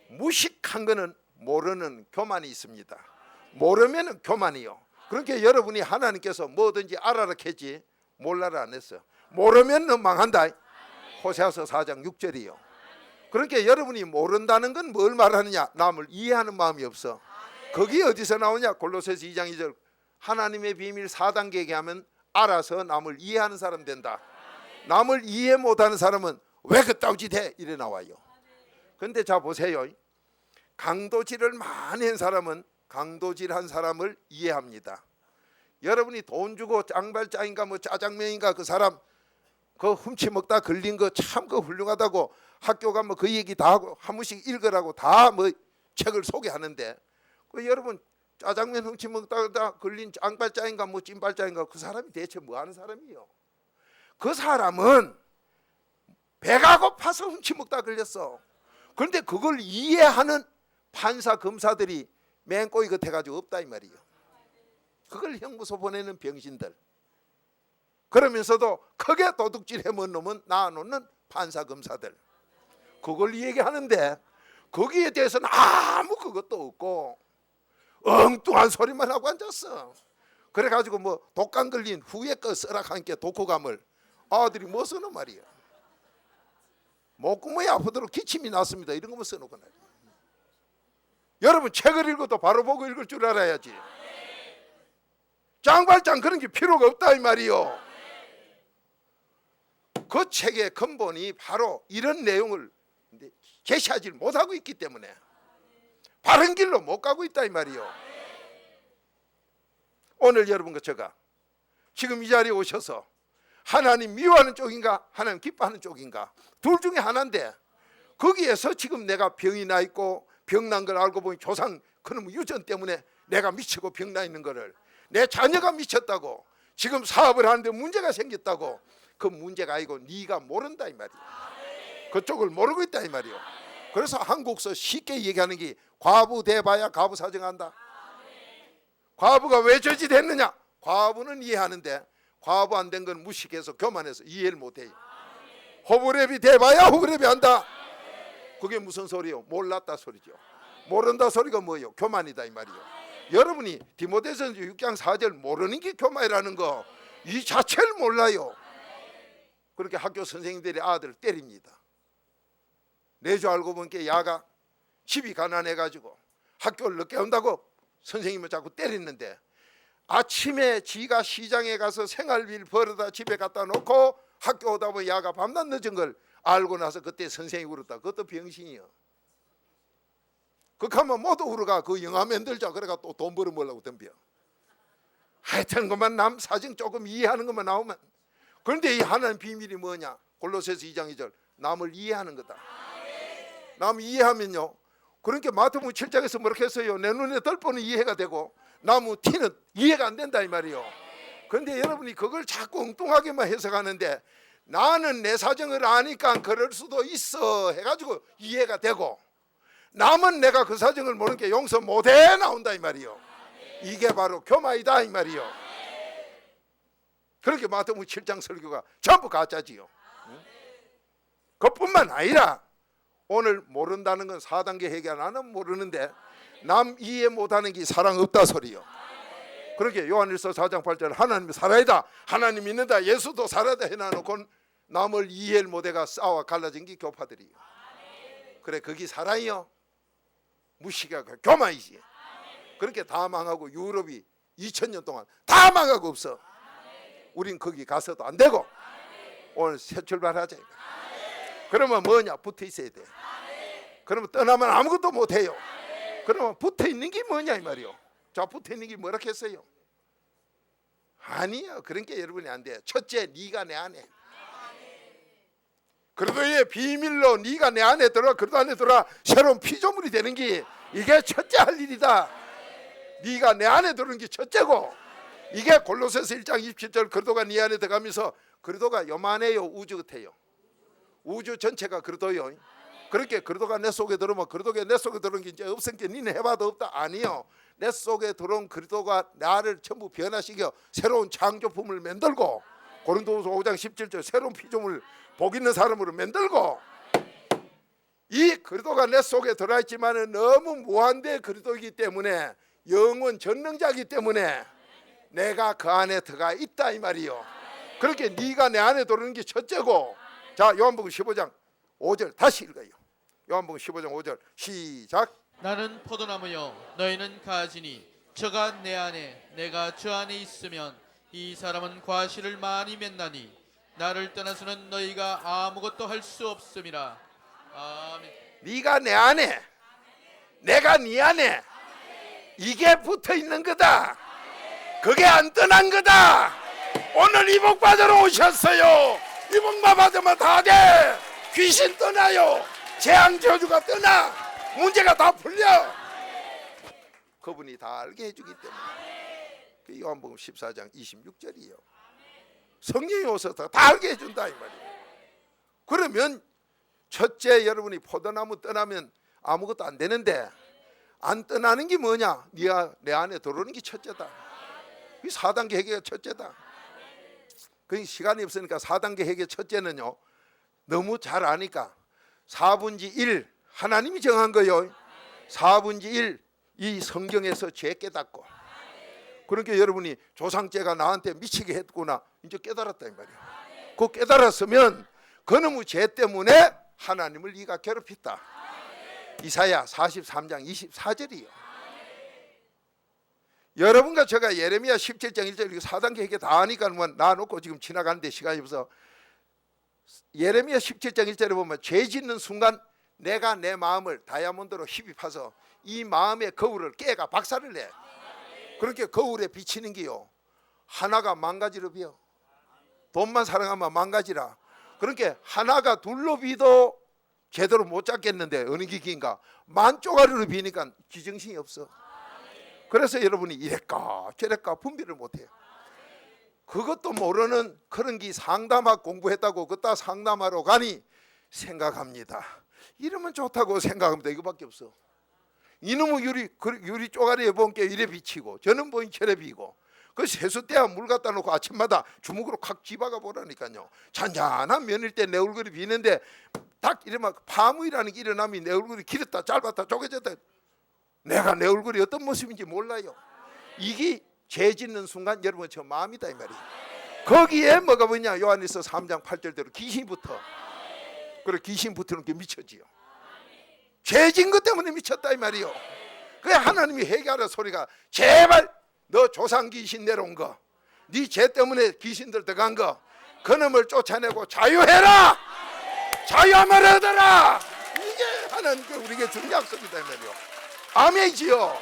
무식한 거는 모르는 교만이 있습니다. 모르면 교만이요. 그러니까 여러분이 하나님께서 뭐든지 알아라 했지 몰라라 안 했어. 모르면 너 망한다. 호세아서 4장 6절이요. 그러니까 여러분이 모른다는 건 뭘 말하느냐? 남을 이해하는 마음이 없어. 거기 어디서 나오냐? 골로새서 2장 2절 하나님의 비밀 4단계 얘기하면 알아서 남을 이해하는 사람 된다. 남을 이해 못하는 사람은 왜 그따위 짓 해? 이래 나와요. 근데 자 보세요. 강도질을 많이 한 사람은 강도질한 사람을 이해합니다. 여러분이 돈 주고 짱발짱인가 뭐 짜장면인가 그 사람 그 훔치 먹다 걸린 거 참 그 훌륭하다고 학교 가면 그 얘기 다 하고 한 번씩 읽으라고 다 뭐 책을 소개하는데 그 여러분 짜장면 훔치 먹다가 걸린 짱발짱인가 뭐 찐발짱인가 그 사람이 대체 뭐 하는 사람이요? 그 사람은 배가 고파서 훔치 먹다 걸렸어. 그런데 그걸 이해하는 판사 검사들이 맹꼬이 같아가지고 없다 이 말이에요. 그걸 형무소 보내는 병신들. 그러면서도 크게 도둑질 해먹은 놈은 낳아놓는 판사 검사들. 그걸 얘기하는데 거기에 대해서는 아무 그것도 없고 엉뚱한 소리만 하고 앉았어. 그래가지고 뭐 독감 걸린 후에 거 쓰라 하니까 독후감을 아들이 뭐 쓰는 말이야. 목구멍이 아프도록 기침이 났습니다. 이런 거만 써놓고 나. 여러분 책을 읽어도 바로 보고 읽을 줄 알아야지. 짱발짱 그런 게 필요가 없다 이 말이요. 그 책의 근본이 바로 이런 내용을 계시하지 못하고 있기 때문에 바른 길로 못 가고 있다 이 말이요. 오늘 여러분과 제가 지금 이 자리에 오셔서 하나님 미워하는 쪽인가 하나님 기뻐하는 쪽인가 둘 중에 하나인데 거기에서 지금 내가 병이 나 있고 병난 걸 알고 보니 조상 그놈 유전 때문에 내가 미치고 병나 있는 거를 내 자녀가 미쳤다고 지금 사업을 하는데 문제가 생겼다고 그 문제가 아니고 네가 모른다 이 말이야. 그쪽을 모르고 있다 이 말이요. 그래서 한국서 쉽게 얘기하는 게 과부 돼봐야 과부 사정한다. 과부가 왜 저지됐느냐? 과부는 이해하는데 과부 안 된 건 무식해서 교만해서 이해를 못해요. 호부랩이 돼봐야 호부랩이 한다. 그게 무슨 소리요? 몰랐다 소리죠. 모른다 소리가 뭐예요? 교만이다 이 말이요. 여러분이 디모데전서 6장 4절 모르는 게 교만이라는 거 이 자체를 몰라요. 그렇게 학교 선생님들이 아들을 때립니다. 내주 알고 보니까 야가 집이 가난해가지고 학교를 늦게 온다고 선생님을 자꾸 때리는데 아침에 지가 시장에 가서 생활비를 벌어다 집에 갖다 놓고 학교 오다 보면 야가 밤낮 늦은 걸 알고 나서 그때 선생님이 울었다. 그것도 병신이요. 그하면 모두 울어가 그 영화 만들자. 그래가 또 돈 벌어먹으려고 덤벼. 하여튼 그만 남 사정 조금 이해하는 것만 나오면. 그런데 이 하나님 비밀이 뭐냐? 골로새서 2장 2절 남을 이해하는 거다. 남 이해하면요. 그러니까 마태복음 7장에서 뭐렇게 했어요? 내 눈에 덜보는 이해가 되고 나무 티는 이해가 안 된다 이 말이요. 그런데 여러분이 그걸 자꾸 엉뚱하게만 해석하는데 나는 내 사정을 아니까 그럴 수도 있어 해가지고 이해가 되고 남은 내가 그 사정을 모르니까 용서 못해 나온다 이 말이요. 이게 바로 교마이다 이 말이요. 그렇게 마태복음 7장 설교가 전부 가짜지요. 그뿐만 아니라 오늘 모른다는 건 4단계 회개 안 하면 모르는데 남 이해 못하는 게 사랑 없다 소리요. 그렇게 요한일서 4장 8절 하나님이 살아있다, 하나님 믿는다, 예수도 살아있다 해놔놓고 남을 이해를 못해가 싸워 갈라진 게 교파들이요. 그래 거기 사랑이요 무시가 교만이지. 그렇게 다 망하고 유럽이 2000년 동안 다 망하고 없어. 우린 거기 가서도 안 되고 오늘 새 출발하자. 그러면 뭐냐? 붙어 있어야 돼. 그러면 떠나면 아무것도 못해요. 그러면 붙어 있는 게 뭐냐 이 말이요. 자, 붙어 있는 게 뭐라 했어요? 아니요. 그런 게 여러분이 안 돼. 첫째, 네가 내 안에. 그래도의 비밀로 네가 내 안에 들어와, 그래도 안에 들어와 새로운 피조물이 되는 게 이게 첫째 할 일이다. 네가 내 안에 들어오는 게 첫째고, 이게 골로새서 1장 27절 그리스도가 네 안에 들어가면서, 그리스도가 요만해요 우주 같아요. 우주 전체가 그리스도요. 그렇게 그리스도가 내 속에 들어오면, 그리스도가 내 속에 들어온 게 이제 없으니까 니는 해봐도 없다. 아니요. 내 속에 들어온 그리스도가 나를 전부 변화시켜 새로운 창조품을 만들고, 고린도후서 5장 17절 새로운 피조물 복 있는 사람으로 만들고, 이 그리스도가 내 속에 들어와 있지만은 너무 무한대 그리스도이기 때문에, 영원 전능자이기 때문에 내가 그 안에 들어가 있다 이 말이요. 그렇게 네가 내 안에 들어오는 게 첫째고. 자, 요한복음 15장 5절 다시 읽어요. 요한복음 15장 5절 시작. 나는 포도나무요 너희는 가지니 저가 내 안에 내가 저 안에 있으면 이 사람은 과실을 많이 맺나니 나를 떠나서는 너희가 아무것도 할 수 없음이라. 아멘. 네가 내 안에, 내가 네 안에, 이게 붙어 있는 거다. 그게 안 떠난 거다. 오늘 이 복 받으러 오셨어요. 이 복만 받으면 다 돼. 귀신 떠나요. 재앙 저주가 떠나. 문제가 다 풀려. 그분이 다 알게 해주기 때문에. 그 요한복음 14장 26절이요. 성령이 오셔서 다 알게 해준다 이 말이에요. 그러면 첫째, 여러분이 포도나무 떠나면 아무것도 안 되는데, 안 떠나는 게 뭐냐? 네가 내 안에 들어오는 게 첫째다. 이 4단계 회개가 첫째다. 그 시간이 없으니까 4단계 회개 첫째는요, 너무 잘 아니까 4분의 1 하나님이 정한 거요. 4분의 1 이 성경에서 죄 깨닫고, 그러니까 여러분이 조상죄가 나한테 미치게 했구나 이제 깨달았다 이 말이에요. 그 깨달았으면 그놈의 죄 때문에 하나님을 네가 괴롭혔다. 이사야 43장 24절이요. 여러분과 제가 예레미야 17장 1절 4단계 회개 다 하니까 놔놓고 지금 지나가는데 시간이 없어. 예레미야 17장 1절에 보면 죄 짓는 순간 내가 내 마음을 다이아몬드로 휘입어서 이 마음의 거울을 깨가 박살을 내. 그렇게 거울에 비치는 게요, 하나가 망가지로 비어. 돈만 사랑하면 망가지라. 그러니까 하나가 둘로 비도 제대로 못 잡겠는데 어느 게 긴가? 만 쪼가리로 비니까 지정신이 없어. 그래서 여러분이 이랬까 저랬까 분별을 못해요. 그것도 모르는 그런 게 상담학 공부했다고 그따 상담하러 가니 생각합니다. 이러면 좋다고 생각합니다. 이거밖에 없어. 이놈의 유리 쪼가리에 본 게 이래 비치고 저는 보인 저래 비고, 그 세숫대야 물 갖다 놓고 아침마다 주먹으로 칵 집어가 보라니까요. 잔잔한 면일 때 내 얼굴이 비는데 딱 이러면 파무이라는 게 일어나면 내 얼굴이 길었다 짧았다 쪼개졌다. 내가 내 얼굴이 어떤 모습인지 몰라요. 이게 죄 짓는 순간 여러분 저 마음이다 이 말이에요. 거기에 뭐가 뭐냐? 요한일서 3장 8절대로 귀신이 붙어. 그래 귀신 붙는 게 미쳐지요. 죄 짓는 것 때문에 미쳤다 이 말이요. 그래 하나님이 회개하라 소리가, 제발 너 조상 귀신 내려온 거, 네 죄 때문에 귀신들 들어간 거, 그놈을 쫓아내고 자유해라. 자유함을 얻어라. 이게 하나님께 우리에게 준 약속이다 이 말이요. 아멘이지요.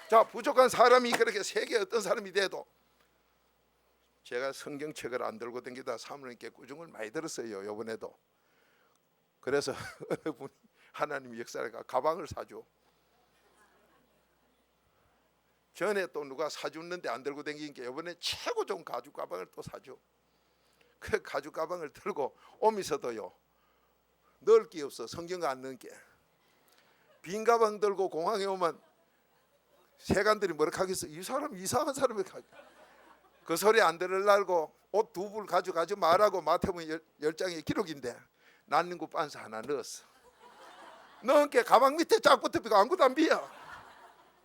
자, 부족한 사람이 그렇게 세계 어떤 사람이 돼도, 제가 성경책을 안 들고 다니다 사모님께 꾸중을 많이 들었어요 이번에도. 그래서 어느 분이 하나님 역사가 가방을 사줘. 전에 또 누가 사줬는데 안 들고 다니니까 이번에 최고 좋은 가죽 가방을 또 사줘. 그 가죽 가방을 들고 오면서도요, 넣을 게 없어. 성경 안 넣은 게. 빈 가방 들고 공항에 오면 세간들이 뭐라 하겠어? 이 사람 이상한 사람이 그 소리 안 들으려고 옷 2불 가져가지 말라고 마태복음 10장의 기록인데 난닝구 빤스 하나 넣었어. 넣은 게 가방 밑에 쫙 붙어비고 아무것도 안 비어.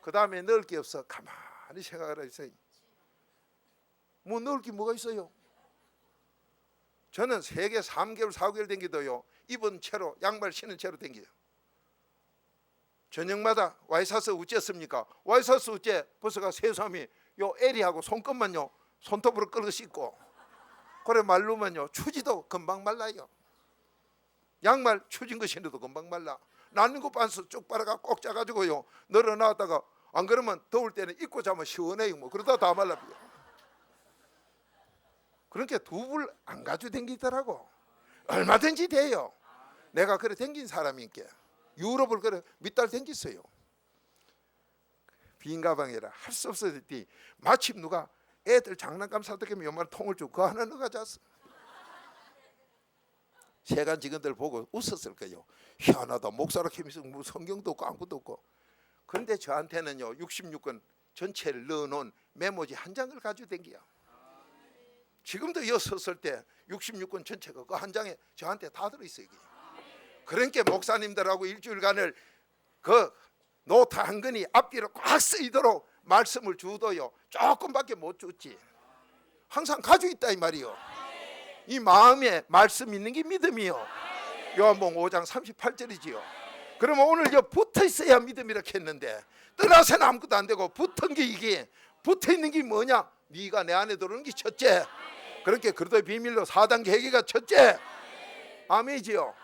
그 다음에 넣을 게 없어. 가만히 생각을 해서 뭐 넣을 게 뭐가 있어요? 저는 세계 3개월 4개월 댕기도요 입은 채로 양말 신은 채로 댕겨요. 저녁마다 와이사스 어쨌습니까? 와이사스 어째 버스가 세수함이 요 에리하고 손끝만요 손톱으로 끌고 씻고 그래 말르면요 추지도 금방 말라요. 양말 추진 거 신어도 금방 말라. 난닝구 반스 쭉 빨아가 꼭 짜가지고요 널어놨다가 안 그러면 더울 때는 입고 자면 시원해요. 뭐 그러다 다 말라비요. 그렇게 2불 안 가지고 댕기더라고. 얼마든지 돼요. 내가 그래 댕긴 사람이니까 유럽을 그래 몇 달 댕겼어요. 빈 가방이라 할 수 없었더니 마침 누가 애들 장난감 사다 보면 요만 통을 주고 그거 하나 넣어가졌어. 세간 직원들 보고 웃었을 거예요. 희한하다. 목사라 캠에서 뭐 성경도 없고 아무것도 없고. 그런데 저한테는요 66권 전체를 넣어놓은 메모지 한 장을 가지고 댕겨요. 지금도 여 섰을 때 66권 전체가 그 한 장에 저한테 다 들어있어요. 그러니까 목사님들하고 일주일간을 그 노트 한 권이 앞뒤로 꽉 쓰이도록 말씀을 주도요 조금밖에 못 줬지. 항상 가지고 있다 이 말이요. 이 마음에 말씀 있는 게 믿음이요. 요한복음 5장 38절이지요. 그러면 오늘 여 붙어 있어야 믿음 이렇게 했는데 떠나서는 아무것도 안 되고 붙은 게 이게 붙어 있는 게 뭐냐? 네가 내 안에 들어오는 게 첫째. 그렇게 그리스도의 비밀로 4단계 회개가 첫째. 아멘이지요.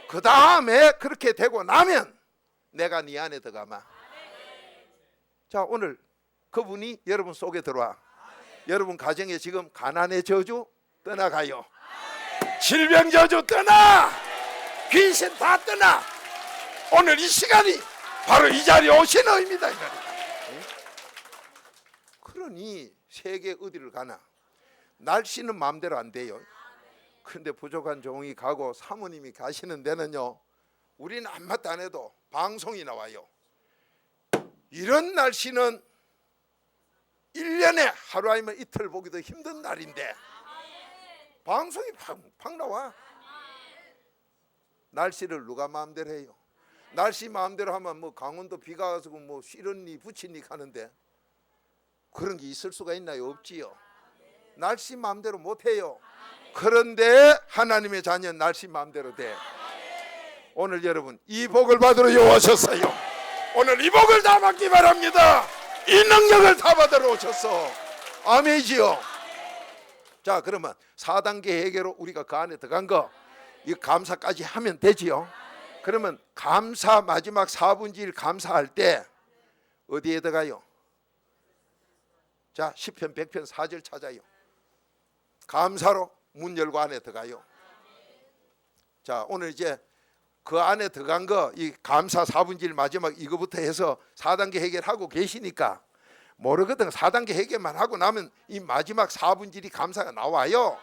그 다음에 그렇게 되고 나면 내가 네 안에 들어가마. 자 오늘 그분이 여러분 속에 들어와. 여러분 가정에 지금 가난의 저주 떠나가요. 질병 저주 떠나. 귀신 다 떠나. 오늘 이 시간이 바로 이 자리에 오신 의미다 이 말이야. 그러니 세계 어디를 가나 날씨는 마음대로 안 돼요. 그런데 부족한 종이 가고 사모님이 가시는 데는요 우리는 아무것도 안 해도 방송이 나와요. 이런 날씨는 1년에 하루 아니면 이틀 보기도 힘든 날인데 방송이 팍 나와. 날씨를 누가 마음대로 해요? 날씨 마음대로 하면 뭐 강원도 비가 와서 뭐 씨른니 부친니 하는데 그런 게 있을 수가 있나요? 없지요. 날씨 마음대로 못 해요. 그런데 하나님의 자녀는 날씨 마음대로 돼. 오늘 여러분 이 복을 받으러 오셨어요. 오늘 이 복을 다 받기 바랍니다. 이 능력을 다 받으러 오셨어. 아멘이지요. 자 그러면 4단계 회개로 우리가 그 안에 들어간 거 이 감사까지 하면 되지요. 그러면 감사 마지막 4분의 1 감사할 때 어디에 들어가요? 자 10편 100편 4절 찾아요. 감사로 문 열고 안에 들어가요. 자 오늘 이제 그 안에 들어간 거 이 감사 4분의 1 마지막 이거부터 해서 4단계 해결하고 계시니까 모르거든. 4단계 해결만 하고 나면 이 마지막 4분의 1이 감사가 나와요.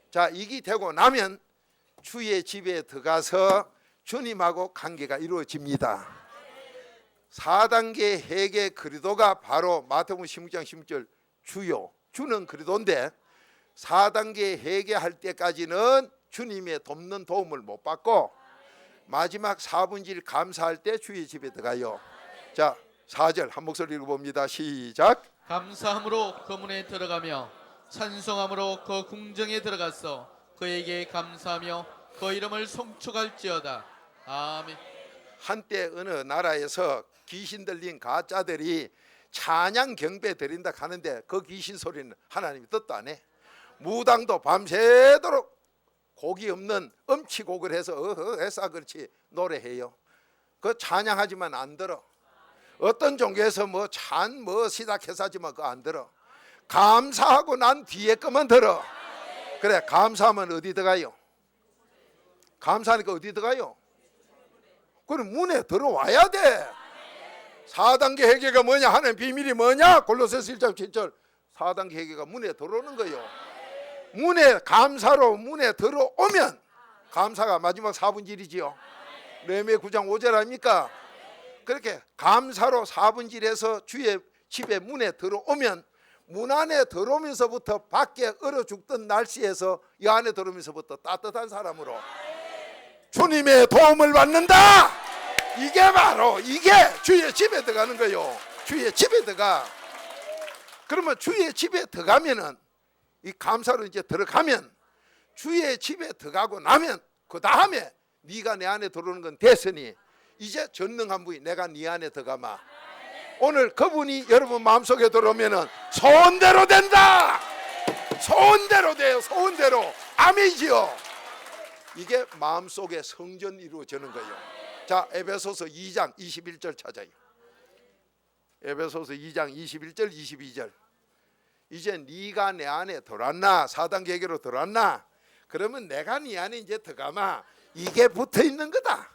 자 이게 되고 나면 주의 집에 들어가서 주님하고 관계가 이루어집니다. 4단계 회개 그리도가 바로 마태복음 16장 16절 주는 그리도인데 4단계 회개할 때까지는 주님의 돕는 도움을 못 받고 마지막 4분의 1 감사할 때 주의 집에 들어가요. 자 4절 한 목소리 읽어봅니다. 시작. 감사함으로 그 문에 들어가며 찬송함으로 그 궁정에 들어가서 그에게 감사하며 그 이름을 송축할지어다. 아멘. 한때 어느 나라에서 귀신 들린 가짜들이 찬양 경배 드린다 하는데 그 귀신 소리는 하나님이 뜻도 안 해. 무당도 밤새도록 곡이 없는 음치곡을 해서 해서 그렇지 노래해요. 그 찬양하지만 안 들어. 어떤 종교에서 뭐 시작해서 하지만 그거 안 들어. 감사하고 난 뒤에 거만 들어. 그래 감사하면 어디 들어가요? 감사하니까 어디 들어가요? 그럼 문에 들어와야 돼. 4단계 회개가 뭐냐 하는 비밀이 뭐냐? 골로새서 1장 7절 4단계 회개가 문에 들어오는 거예요. 문에 감사로 문에 들어오면 감사가 마지막 4분의 1이지요. 레위기 9장 5절 아닙니까? 그렇게 감사로 사분질해서 주의 집에 문에 들어오면 문 안에 들어오면서부터 밖에 얼어 죽던 날씨에서 이 안에 들어오면서부터 따뜻한 사람으로 주님의 도움을 받는다. 이게 바로 이게 주의 집에 들어가는 거요. 주의 집에 들어가. 그러면 주의 집에 들어가면은 이 감사로 이제 들어가면 주의 집에 들어가고 나면 그 다음에 네가 내 안에 들어오는 건 됐으니 이제 전능한 분이 내가 네 안에 들어가마. 오늘 그분이 여러분 마음속에 들어오면은 소원대로 된다. 소원대로 돼요. 소원대로. 아멘이지요. 이게 마음속에 성전 이루어지는 거예요. 자, 에베소서 2장 21절 찾아요. 에베소서 2장 21절 22절. 이제 네가 내 안에 들어왔나? 4단계로 들어왔나? 그러면 내가 네 안에 이제 들어가마. 이게 붙어있는 거다.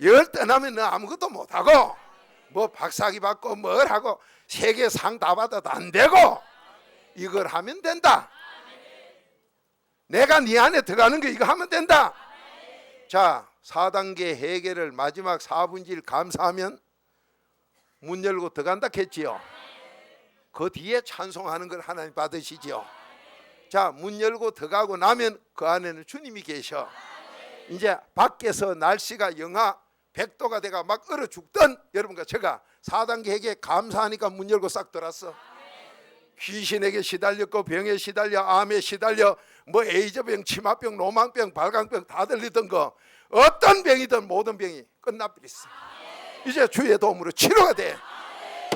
열 떠나면 너 아무것도 못하고 뭐 박사기 받고 뭘 하고 세계 상 다 받아도 안 되고 이걸 하면 된다. 내가 네 안에 들어가는 거 이거 하면 된다. 자, 4단계 해결을 마지막 4분질 감사하면 문 열고 들어간다 했지요. 그 뒤에 찬송하는 걸 하나님 받으시지요. 자, 문 열고 들어가고 나면 그 안에는 주님이 계셔. 이제 밖에서 날씨가 영하 100도가 돼가 막 얼어 죽던 여러분과 제가 4단계 해결 감사하니까 문 열고 싹 들어왔어. 귀신에게 시달렸고 병에 시달려 암에 시달려 뭐 에이즈병, 치마병, 로망병, 발광병 다 들리던 거 어떤 병이든 모든 병이 끝나버렸어. 이제 주의 도움으로 치료가 돼.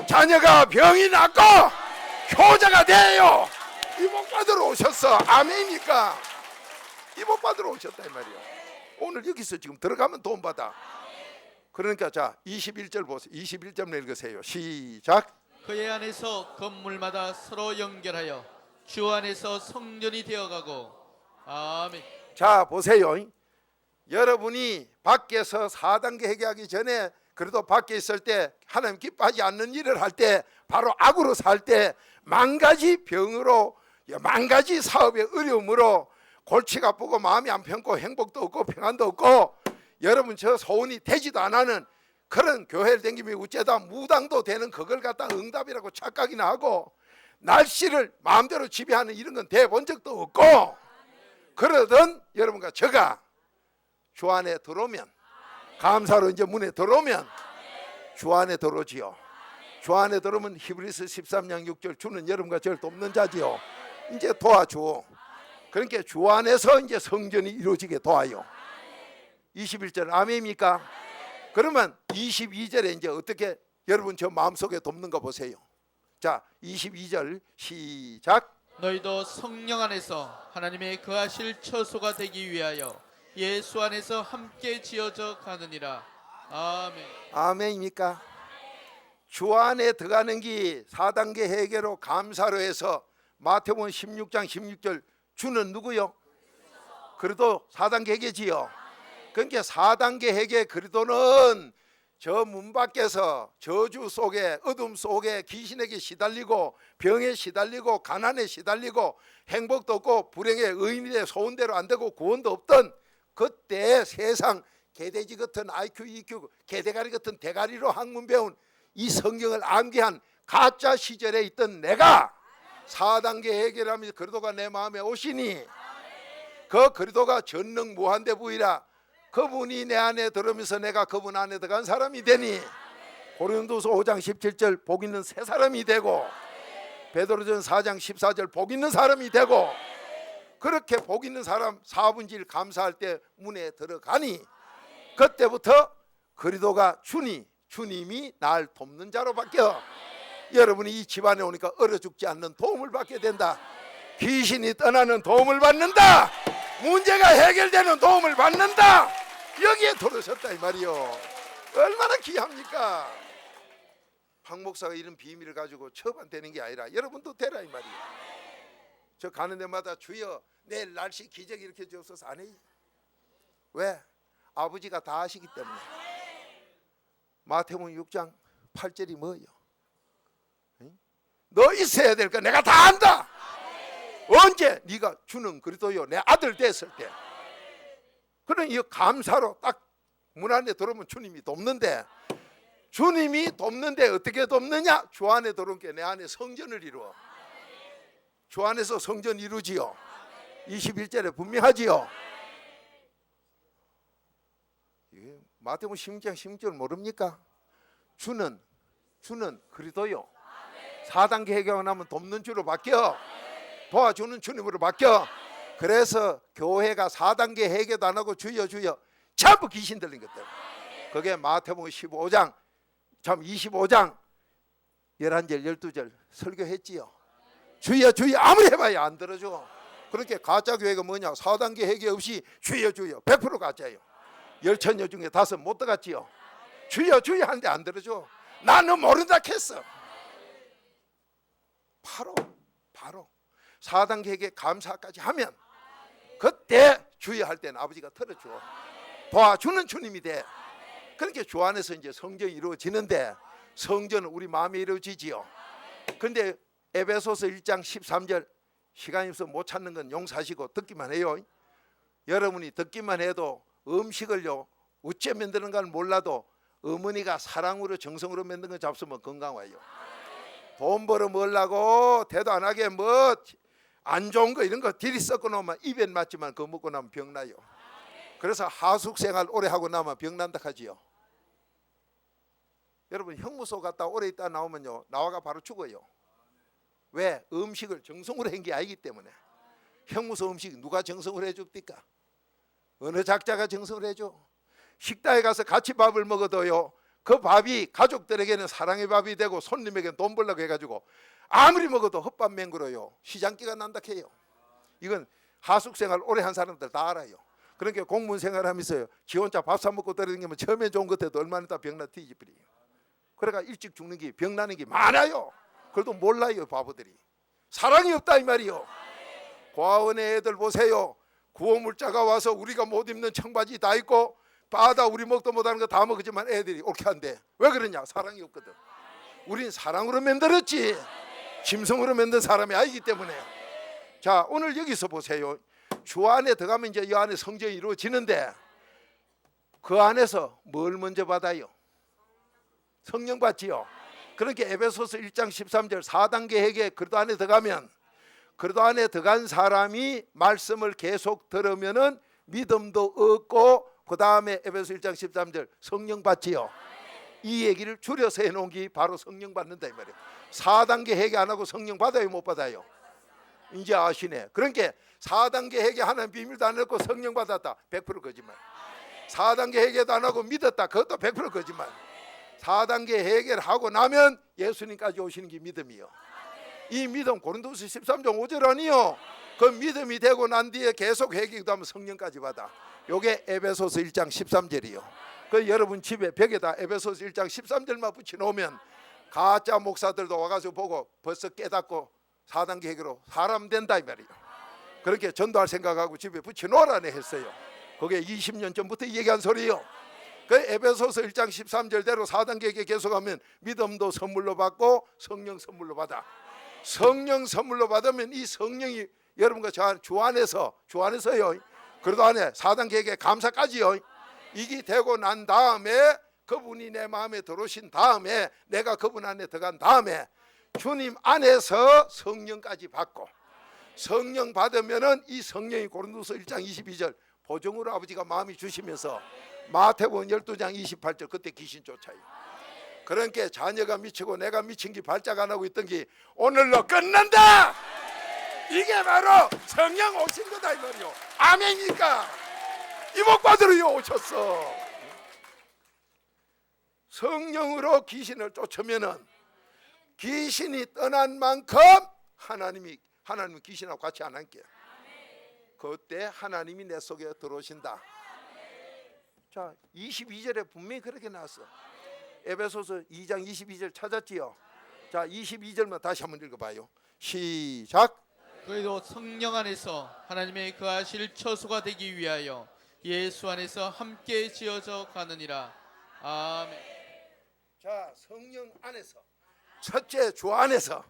자녀가 병이 낫고 효자가 돼요. 이 복 받으러 오셨어. 아멘이니까 이 복 받으러 오셨다 이 말이야. 오늘 여기서 지금 들어가면 도움 받아. 그러니까 자 21절 보세요. 21절 읽으세요. 시작. 그의 안에서 건물마다 서로 연결하여 주 안에서 성전이 되어가고. 아멘. 자 보세요. 여러분이 밖에서 4단계 회개하기 전에 그래도 밖에 있을 때 하나님 기뻐하지 않는 일을 할 때 바로 악으로 살 때 만 가지 병으로 만 가지 사업의 어려움으로 골치가 아프고 마음이 안 편고 행복도 없고 평안도 없고 여러분 저 소원이 되지도 않는 그런 교회를 다니면 어째다 무당도 되는 그걸 갖다 응답이라고 착각이나 하고 날씨를 마음대로 지배하는 이런 건 돼본 적도 없고 그러던 여러분과 제가 주 안에 들어오면 감사로 이제 문에 들어오면 주 안에 들어오지요. 주 안에 들어오면 히브리서 13장 6절 주는 여러분과 저를 돕는 자지요. 이제 도와줘. 그러니까 주 안에서 이제 성전이 이루어지게 도와요. 21절 아멘입니까? 그러면 22절에 이제 어떻게 여러분 저 마음속에 돕는 거 보세요. 자 22절 시작. 너희도 성령 안에서 하나님의 거하실 처소가 되기 위하여 예수 안에서 함께 지어져 가느니라. 아멘. 아멘입니까? 주 안에 들어가는 게 4단계 해결로 감사로 해서 마태복음 16장 16절 주는 누구요? 그래도 4단계 해결지요. 그러니까 4단계 해결 그리도는 저 문 밖에서 저주 속에 어둠 속에 귀신에게 시달리고 병에 시달리고 가난에 시달리고 행복도 없고 불행에 의인의 소원대로 안 되고 구원도 없던 그때 세상 개돼지 같은 IQ, EQ, 개대가리 같은 대가리로 학문 배운 이 성경을 암기한 가짜 시절에 있던 내가 4단계 해결하면서 그리도가 내 마음에 오시니 그 그리도가 전능 무한대 부이라 그분이 내 안에 들어오면서 내가 그분 안에 들어간 사람이 되니 고린도서 5장 17절 복 있는 새 사람이 되고 베드로전 4장 14절 복 있는 사람이 되고 그렇게 복 있는 사람 4분질 감사할 때 문에 들어가니 그때부터 그리도가 주님이 날 돕는 자로 바뀌어 여러분이 이 집안에 오니까 얼어 죽지 않는 도움을 받게 된다. 귀신이 떠나는 도움을 받는다. 문제가 해결되는 도움을 받는다. 여기에 들어섰다 이 말이요. 얼마나 귀합니까? 박 목사가 이런 비밀을 가지고 저만 되는 게 아니라 여러분도 되라 이 말이에요. 저 가는 데마다 주여 내일 날씨 기적 이렇게 주옵소서 안 해요. 왜? 아버지가 다 아시기 때문에. 마태복음 6장 8절이 뭐예요? 너 있어야 될 거 내가 다 안다. 언제? 네가 주는 그리도요 내 아들 됐을 때. 그런 이 감사로 딱 문 안에 들어오면 주님이 돕는데 주님이 돕는데 어떻게 돕느냐? 주 안에 들어온 게 내 안에 성전을 이루어. 주 안에서 성전 이루지요. 21절에 분명하지요. 마태복음 16장 16절 모릅니까? 주는 그리스도요. 4단계 해결하고 나면 돕는 주로 바뀌어. 도와주는 주님으로 바뀌어. 그래서 교회가 4단계 해결도 안 하고 주여 주여 전부 귀신 들린 것들. 그게 마태복음 15장 참 25장 11절 12절 설교했지요. 주여 주여 아무리 해봐야 안 들어줘. 그렇게 가짜 교회가 뭐냐? 4단계 해결 없이 주여 주여 100% 가짜예요. 열천여 중에 5 못 들어갔지요. 주여 주여 하는데 안 들어줘. 나는 모른다 했어. 바로 4단계 해결 감사까지 하면 그때 주여 할 때는 아버지가 들어줘. 도와주는 주님이 돼. 그렇게 주 안에서 이제 성전이 이루어지는데 성전은 우리 마음에 이루어지지요. 근데 에베소서 1장 13절 시간이 없어 못 찾는 건 용서하시고 듣기만 해요. 여러분이 듣기만 해도 음식을요 어째 만드는 걸 몰라도 어머니가 사랑으로 정성으로 만든 거 잡수면 건강 와요. 돈 벌어 먹으려고 대도 안 하게 뭐 안 좋은 거 이런 거 들이 섞어 놓으면 입엔 맞지만 그거 먹고 나면 병나요. 그래서 하숙생활 오래 하고 나면 병난다 하지요. 여러분 형무소 갔다 오래 있다 나오면요 나와가 바로 죽어요. 왜? 음식을 정성으로 한 게 아니기 때문에. 형무소 음식 누가 정성으로 해줍니까? 어느 작자가 정성을 해줘? 식당에 가서 같이 밥을 먹어도요 그 밥이 가족들에게는 사랑의 밥이 되고 손님에게는 돈 벌려고 해가지고 아무리 먹어도 헛밥 맹글어요. 시장기가 난다 해요. 이건 하숙생활 오래 한 사람들 다 알아요. 그러니까 공무원 생활하면서요 지 혼자 밥 사 먹고 떨어지면 처음에 좋은 것 해도 얼마나 다 병나 뒤집어요. 그러니까 일찍 죽는 게 병나는 게 많아요. 그래도 몰라요 바보들이. 사랑이 없다 이 말이요. 고아원의 애들 보세요. 구호물자가 와서 우리가 못 입는 청바지 다 입고 바다 우리 먹도 못하는 거 다 먹었지만 애들이 옳게 한대. 왜 그러냐? 사랑이 없거든. 우린 사랑으로 만들었지 짐승으로 만든 사람이 아니기 때문에. 자 오늘 여기서 보세요. 주 안에 들어가면 이제 이 안에 성전이 이루어지는데 그 안에서 뭘 먼저 받아요? 성령 받지요. 그러니까 에베소서 1장 13절 4단계 회개 그리스도 안에 들어가면 그리스도 안에 들어간 사람이 말씀을 계속 들으면은 믿음도 얻고 그 다음에 에베소 1장 13절 성령 받지요. 이 얘기를 줄여서 해놓은 게 바로 성령 받는다 이 말이에요. 4단계 회개 안 하고 성령 받아요 못 받아요? 이제 아시네. 그러니까 4단계 회개 하는 비밀도 안 했고 성령 받았다 100% 거짓말. 4단계 회개도 안 하고 믿었다 그것도 100% 거짓말. 4단계 해결을 하고 나면 예수님까지 오시는 게 믿음이요. 이 믿음 고린도서 13장 5절 아니요. 그 믿음이 되고 난 뒤에 계속 회개도 하면 성령까지 받아. 요게 에베소서 1장 13절이요. 그 여러분 집에 벽에다 에베소서 1장 13절만 붙여놓으면 가짜 목사들도 와가지고 보고 벌써 깨닫고 4단계 해결로 사람 된다 이 말이에요. 그렇게 전도할 생각하고 집에 붙여놓으라네 했어요. 그게 20년 전부터 얘기한 소리요. 그 에베소서 1장 13절대로 4단계에 계속하면 믿음도 선물로 받고 성령 선물로 받아. 성령 선물로 받으면 이 성령이 여러분과 주 안에서요 그래도 안에 4단계에 감사까지요 이게 되고 난 다음에 그분이 내 마음에 들어오신 다음에 내가 그분 안에 들어간 다음에 주님 안에서 성령까지 받고 성령 받으면은 이 성령이 고린도서 1장 22절 보증으로 아버지가 마음이 주시면서 마태복음 12장 28절 그때 귀신 쫓아요. 그러니까 자녀가 미치고 내가 미친 게 발작 안 하고 있던 게 오늘로 끝난다. 이게 바로 성령 오신 거다 이 말이요. 아멘이니까 이복 받으러 오셨어. 성령으로 귀신을 쫓으면은 귀신이 떠난 만큼 하나님은 귀신하고 같이 안 할게요. 그때 하나님이 내 속에 들어오신다. 자 22절에 분명히 그렇게 나왔어. 에베소서 2장 22절 찾았지요. 자 22절만 다시 한번 읽어봐요. 시작. 그래도 성령 안에서 하나님의 거하실 처소가 되기 위하여 예수 안에서 함께 지어져 가느니라. 아멘. 자 성령 안에서 첫째 주 안에서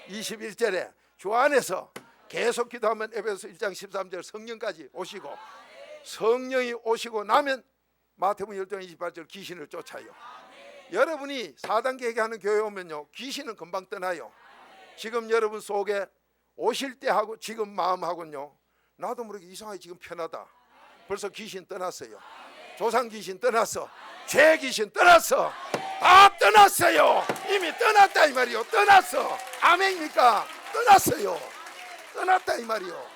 21절에 주 안에서 계속 기도하면 에베소 1장 13절 성령까지 오시고 성령이 오시고 나면 마태복음 12장 28절 귀신을 쫓아요. 여러분이 4단계 회개하는 교회 오면요, 귀신은 금방 떠나요. 지금 여러분 속에 오실 때 하고 지금 마음하고는요, 나도 모르게 이상하게 지금 편하다. 벌써 귀신 떠났어요. 조상 귀신 떠났어. 죄 귀신 떠났어. 다 떠났어요. 이미 떠났다 이 말이요. 떠났어. 아멘입니까? 떠났어요. 떠났다 이 말이요.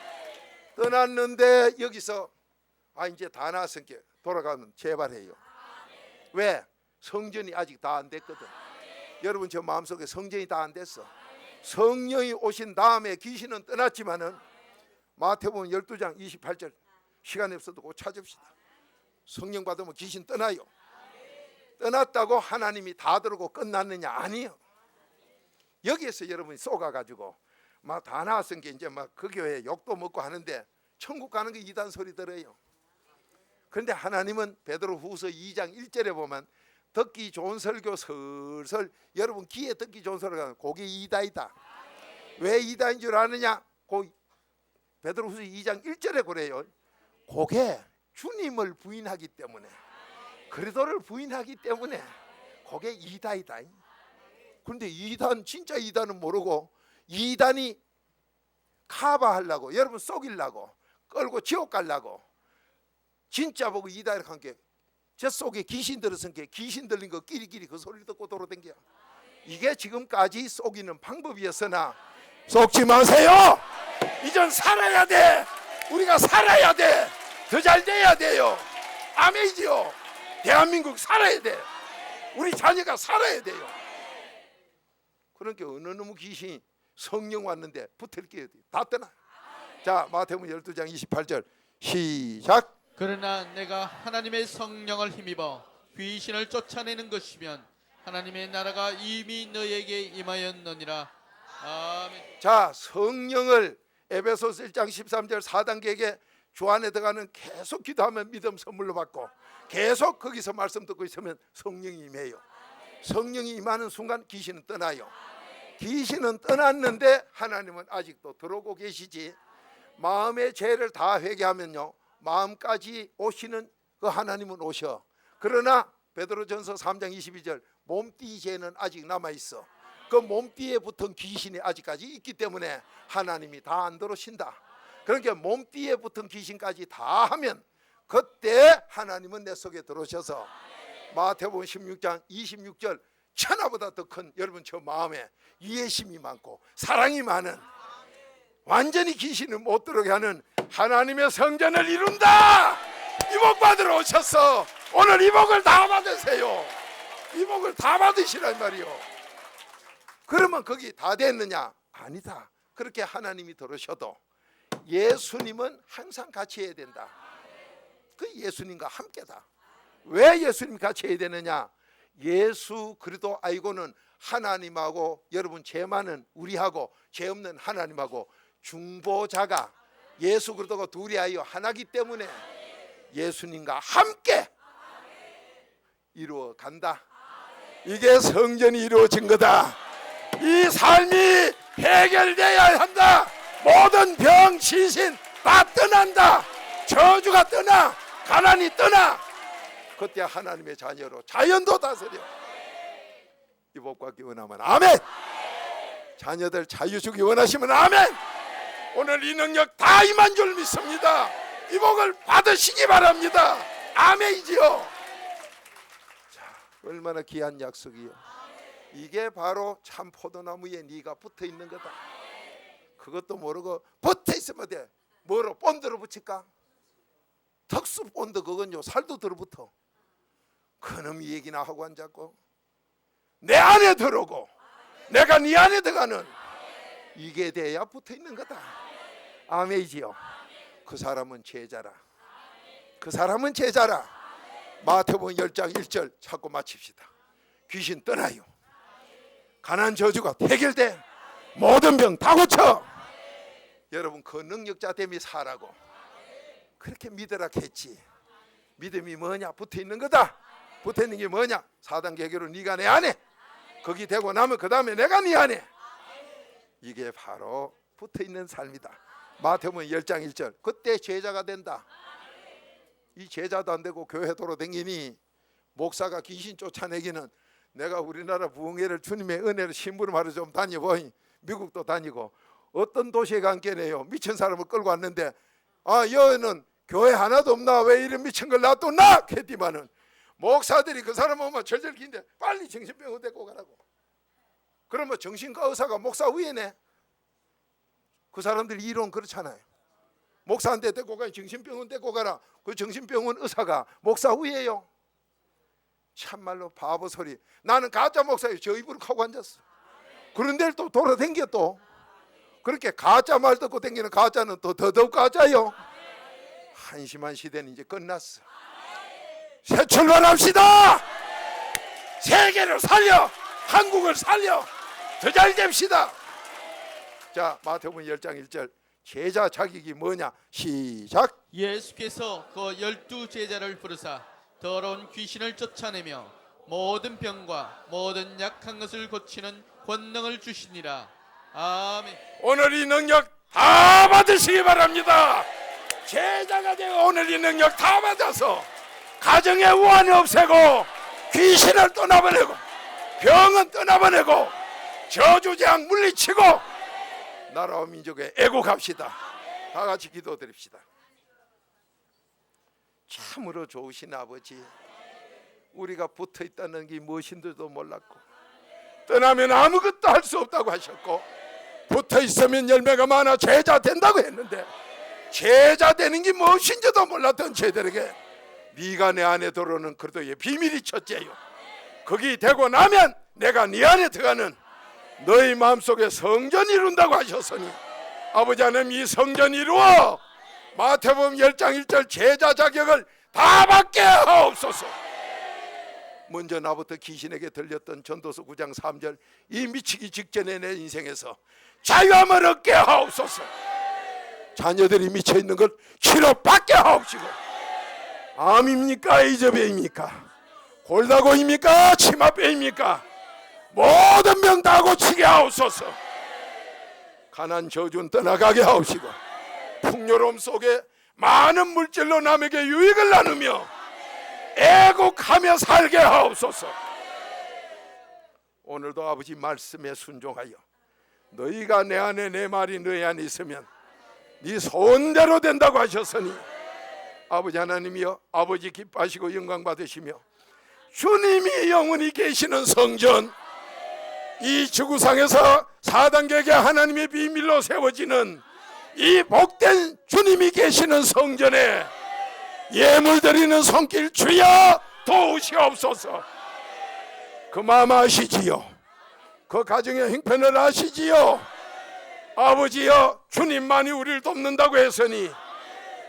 떠났는데 여기서 이제 다 나았으니까 돌아가면 제발 해요. 왜? 성전이 아직 다 안 됐거든. 여러분 저 마음속에 성전이 다 안 됐어. 성령이 오신 다음에 귀신은 떠났지만은 마태복음 12장 28절 시간이 없어도 꼭 찾읍시다. 성령 받으면 귀신 떠나요. 떠났다고 하나님이 다 들고 끝났느냐? 아니요. 여기에서 여러분이 쏘가가지고 막 다 나왔으니까 이제 막 그 교회 욕도 먹고 하는데 천국 가는 게 이단 소리 들어요. 그런데 하나님은 베드로후서 2장 1절에 보면 듣기 좋은 설교 슬슬 여러분 귀에 듣기 좋은 설교가 그게 이다이다. 왜 이다인 줄 아느냐? 베드로후서 2장 1절에 그래요. 그게 주님을 부인하기 때문에, 그리스도를 부인하기 때문에 그게 이다이다. 그런데 이단, 진짜 이단은 모르고 이단이 카바하려고, 여러분 속이려고, 끌고 지옥 가려고 진짜 보고 이단이라고 한 게 저 속에 귀신 들었으니까 귀신 들린 거 끼리끼리 그 소리를 듣고 돌아댕겨. 이게 지금까지 속이는 방법이었으나 속지 마세요. 이젠 살아야 돼. 우리가 살아야 돼. 더 잘 돼야 돼요. 아멘이지요. 대한민국 살아야 돼. 우리 자녀가 살아야 돼요. 그러니까 어느 놈의 귀신이 성령 왔는데 붙을게요. 다 떠나. 자, 마태복음 12장 28절 시작. 그러나 내가 하나님의 성령을 힘입어 귀신을 쫓아내는 것이면 하나님의 나라가 이미 너에게 임하였느니라. 아멘. 자, 성령을 에베소서 1장 13절 4단계에게 주 안에 들어가는 계속 기도하면 믿음 선물로 받고 계속 거기서 말씀 듣고 있으면 성령이 임해요. 성령이 임하는 순간 귀신은 떠나요. 귀신은 떠났는데 하나님은 아직도 들어오고 계시지. 마음의 죄를 다 회개하면요, 마음까지 오시는 그 하나님은 오셔. 그러나 베드로전서 3장 22절 몸띠 죄는 아직 남아있어. 그 몸띠에 붙은 귀신이 아직까지 있기 때문에 하나님이 다 안 들어오신다. 그러니까 몸띠에 붙은 귀신까지 다 하면 그때 하나님은 내 속에 들어오셔서 마태복음 16장 26절 천하보다 더 큰 여러분 저 마음에 이해심이 많고 사랑이 많은, 완전히 귀신을 못 들어오게 하는 하나님의 성전을 이룬다. 이복 받으러 오셨어. 오늘 이복을 다 받으세요. 이복을 다 받으시란 말이요. 그러면 거기 다 됐느냐? 아니다. 그렇게 하나님이 들으셔도 예수님은 항상 같이 해야 된다. 그 예수님과 함께다. 왜 예수님 같이 해야 되느냐? 예수 그리스도 알고는 하나님하고, 여러분 죄 많은 우리하고 죄 없는 하나님하고 중보자가 예수 그리스도가 둘이 하여 하나기 때문에 예수님과 함께 이루어 간다. 이게 성전이 이루어진 거다. 이 삶이 해결돼야 한다. 모든 병, 신신 다 떠난다. 저주가 떠나, 가난이 떠나. 그때 하나님의 자녀로 자연도 다스려. 이 복 받기 원하면 아멘. 자녀들 자유 주기 원하시면 아멘. 오늘 이 능력 다 임한 줄 믿습니다. 이 복을 받으시기 바랍니다. 아멘이지요. 자, 얼마나 귀한 약속이요. 이게 바로 참 포도나무에 네가 붙어 있는 거다. 그것도 모르고 붙어 있으면 돼. 뭐로 본드로 붙일까? 특수 본드 그건요 살도 들어붙어. 그놈이 얘기나 하고 앉았고 내 안에 들어오고 내가 네 안에 들어가는 이게 돼야 붙어 있는 거다. 아멘이지요. 그 사람은 제자라. 그 사람은 제자라. 마태복음 10장 1절 찾고 마칩시다. 귀신 떠나요. 가난 저주가 해결돼. 모든 병 다 고쳐. 여러분 그 능력자 됨이 사라고 그렇게 믿으라 했지. 믿음이 뭐냐? 붙어 있는 거다. 붙어 있는 게 뭐냐? 4단계 해결로 네가 내 안에. 거기 되고 나면 그 다음에 내가 네 안에. 이게 바로 붙어 있는 삶이다. 마태복음 10장 1절 그때 제자가 된다. 이 제자도 안 되고 교회 돌아다니니 목사가 귀신 쫓아내기는 내가 우리나라 부흥회를 주님의 은혜로 심부름하러 좀 다녀보니 미국도 다니고 어떤 도시에 간 게네요. 미친 사람을 끌고 왔는데 여기는 교회 하나도 없나? 왜 이런 미친 걸 놔뒀나? 했더니만은 목사들이 그 사람 오면 절절 긴데 빨리 정신병원 데리고 가라고. 그러면 정신과 의사가 목사 위에네. 그 사람들이 이론 그렇잖아요. 목사한테 데리고 가, 정신병원 데리고 가라. 그 정신병원 의사가 목사 위에요. 참말로 바보 소리. 나는 가짜 목사예요. 저 입으로 하고 앉았어. 그런데 또 돌아댕겨 또. 그렇게 가짜 말 듣고 댕기는 가짜는 또 더더욱 가짜요. 한심한 시대는 이제 끝났어. 새 출발합시다. 세계를 살려, 한국을 살려, 더 잘 됩시다. 자, 마태복음 10장 1절 제자 자격이 뭐냐? 시작. 예수께서 그 12제자를 부르사 더러운 귀신을 쫓아내며 모든 병과 모든 약한 것을 고치는 권능을 주시니라. 아멘. 오늘 이 능력 다 받으시기 바랍니다. 제자가 되어 오늘 이 능력 다 받아서 가정의 우환을 없애고 귀신을 떠나보내고 병은 떠나보내고 저주재앙 물리치고 나라와 민족에 애국합시다. 다 같이 기도드립시다. 참으로 좋으신 아버지, 우리가 붙어있다는 게 무엇인지도 몰랐고 떠나면 아무것도 할 수 없다고 하셨고 붙어있으면 열매가 많아 제자 된다고 했는데 제자 되는 게 무엇인지도 몰랐던 저희들에게 네가 내 안에 들어오는 그리스도의 비밀이 첫째요. 거기 되고 나면 내가 네 안에 들어가는 너희 마음속에 성전 이룬다고 하셨으니 아버지 하나님 이 성전 이루어 마태복음 10장 1절 제자 자격을 다 받게 하옵소서. 먼저 나부터 귀신에게 들렸던 전도서 9장 3절 이 미치기 직전에 내 인생에서 자유함을 얻게 하옵소서. 자녀들이 미쳐있는 걸 치료받게 하옵시고 암입니까? 에이즈병입니까? 골다공입니까? 치마병입니까? 모든 병 다 고치게 하옵소서. 가난 저주는 떠나가게 하옵시고 풍요로움 속에 많은 물질로 남에게 유익을 나누며 애국하며 살게 하옵소서. 오늘도 아버지 말씀에 순종하여 너희가 내 안에 내 말이 너희 안에 있으면 네 소원대로 된다고 하셨으니 아버지 하나님이여 아버지 기뻐하시고 영광 받으시며 주님이 영원히 계시는 성전 이 지구상에서 4단계의 하나님의 비밀로 세워지는 이 복된 주님이 계시는 성전에 예물 드리는 손길 주여 도우시옵소서. 그 마음 아시지요? 그 가정의 형편을 아시지요? 아버지여 주님만이 우리를 돕는다고 했으니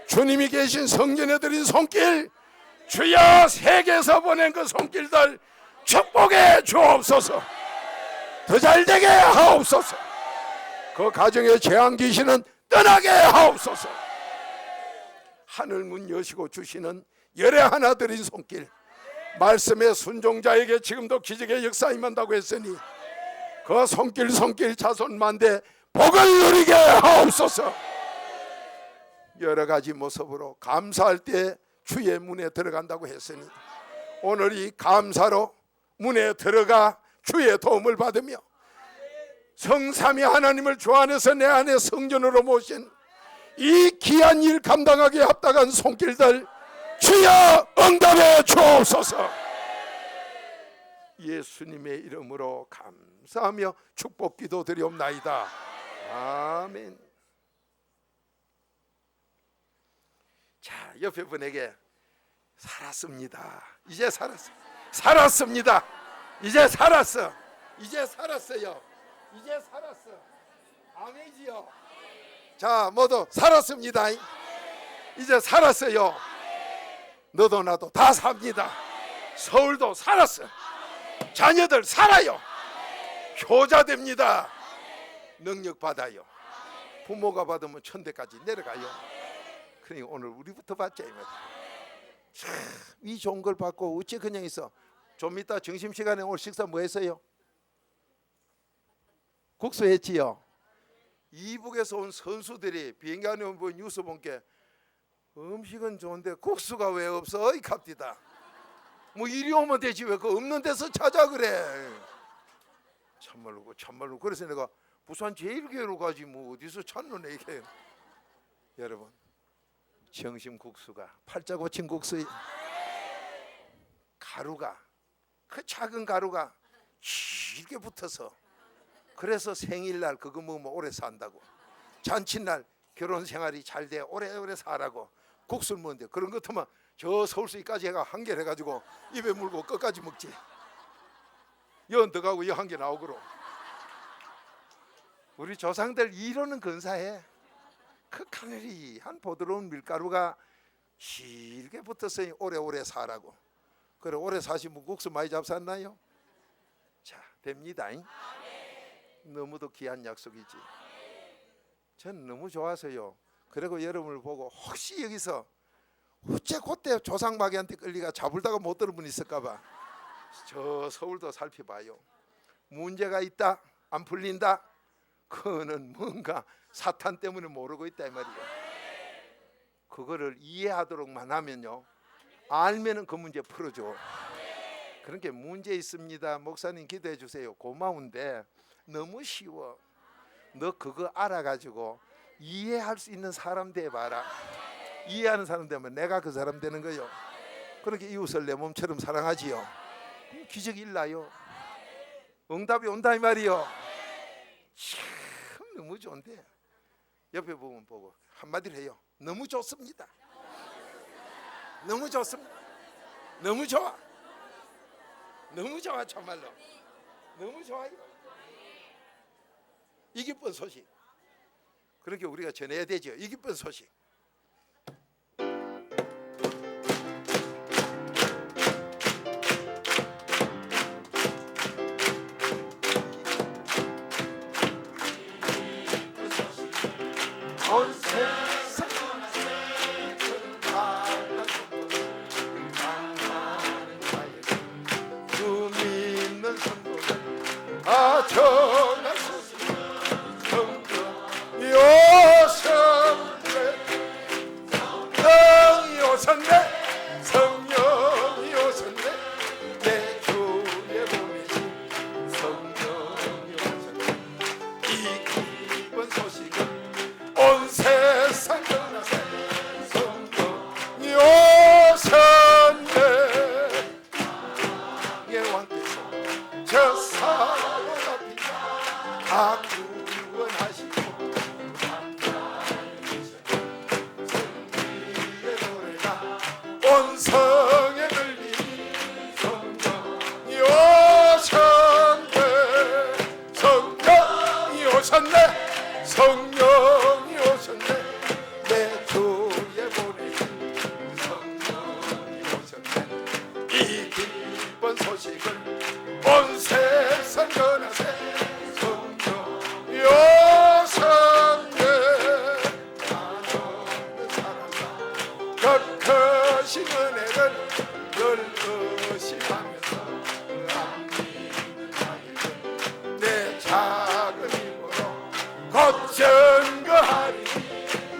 주님이 계신 성전에 드린 손길 주여 세계에서 보낸 그 손길들 축복해 주옵소서. 더 잘되게 하옵소서. 그 가정의 재앙 귀신은 떠나게 하옵소서. 하늘 문 여시고 주시는 열애 하나 드린 손길 말씀의 순종자에게 지금도 기적의 역사 임한다고 했으니 그 손길 자손만대 복을 누리게 하옵소서. 여러 가지 모습으로 감사할 때 주의 문에 들어간다고 했으니 오늘 이 감사로 문에 들어가 주의 도움을 받으며 성삼위 하나님을 주 안에서 내 안에 성전으로 모신 이 귀한 일 감당하기에 합당한 손길들 주여 응답해 주옵소서. 예수님의 이름으로 감사하며 축복 기도 드리옵나이다. 아멘. 자, 옆에 분에게 살았습니다. 이제 살았습니다. 이제 살았어. 이제 살았어요. 이제 살았어. 아멘이지요. 자, 모두 살았습니다. 이제 살았어요. 너도 나도 다 삽니다. 서울도 살았어. 자녀들 살아요. 효자 됩니다. 능력 받아요. 부모가 받으면 천대까지 내려가요. 그러니 오늘 우리부터 받자 입니다. 참, 이 좋은 걸 받고 어찌 그냥 있어. 좀 이따 점심시간에 오늘 식사 뭐 했어요? 국수 했지요. 이북에서 온 선수들이 비행기 안에 온 뉴스 본 게 음식은 좋은데 국수가 왜 없어? 이 갑디다. 뭐 이리 오면 되지 왜 그 없는 데서 찾아 그래. 참말로 그래서 내가 부산 제일교회로 가지 뭐 어디서 찾는 이게. 여러분 정심국수가 팔자 고친 국수 가루가 그 작은 가루가 길게 붙어서 그래서 생일날 그거 먹으면 오래 산다고 잔칫날 결혼 생활이 잘 돼 오래오래 살라고 국수를 먹는데 그런 것도만 저 서울수기까지 해가 한 개를 해가지고 입에 물고 끝까지 먹지. 연 들어가고 여 한 개 나오고로. 우리 조상들 이러는 근사해. 그 카네리한 보드러운 밀가루가 길게 붙어서 오래오래 살라고. 그래 오래 사시면 국수 많이 잡쌌나요? 자 됩니다. 너무도 귀한 약속이지. 전 너무 좋아서요. 그리고 여러분을 보고 혹시 여기서 어째 그때 조상마귀한테 끌리가 잡을다가 못 들은 분 있을까봐 저 서울도 살펴봐요. 문제가 있다 안 풀린다 그거는 뭔가 사탄 때문에 모르고 있다 이 말이에요. 그거를 이해하도록만 하면요 알면은 그 문제 풀어줘. 그러니까 문제 있습니다 목사님 기도해 주세요 고마운데 너무 쉬워. 너 그거 알아가지고 이해할 수 있는 사람 돼봐라. 이해하는 사람 되면 내가 그 사람 되는 거요. 그렇게 이웃을 내 몸처럼 사랑하지요. 그럼 기적이 일나요. 응답이 온다 이 말이요. 참 너무 좋은데 옆에 보면 보고 한마디로 해요. 너무 좋습니다. 너무 좋습니다. 너무 좋아. 너무 좋아 정말로. 너무 좋아요. 이 기쁜 소식. 그러니까 우리가 전해야 되죠. 이 기쁜 소식. 온 세상 주 믿는 성도들 전할 소식 성령이 오셨네 성령이 오셨네 내 주에 보내신 성령이 오셨네 이 기쁜 소식은 온 세상 전하세 성령이 오셨네 예 왕께서 저 사고 같은 다 구원하시고 성리의 노래가 온 성에 들리니 성령이 오셨네 성령이 오셨네 성령이 오셨네 내 주에 보내신 성령이 오셨네 이 기쁜 소식을 온 세상 전하세 성령이 오셨네 나는 사랑과 그 크신 은혜를 늘 의심하면서 안 믿는 자에게 내 작은 힘으로 곧 증거하리니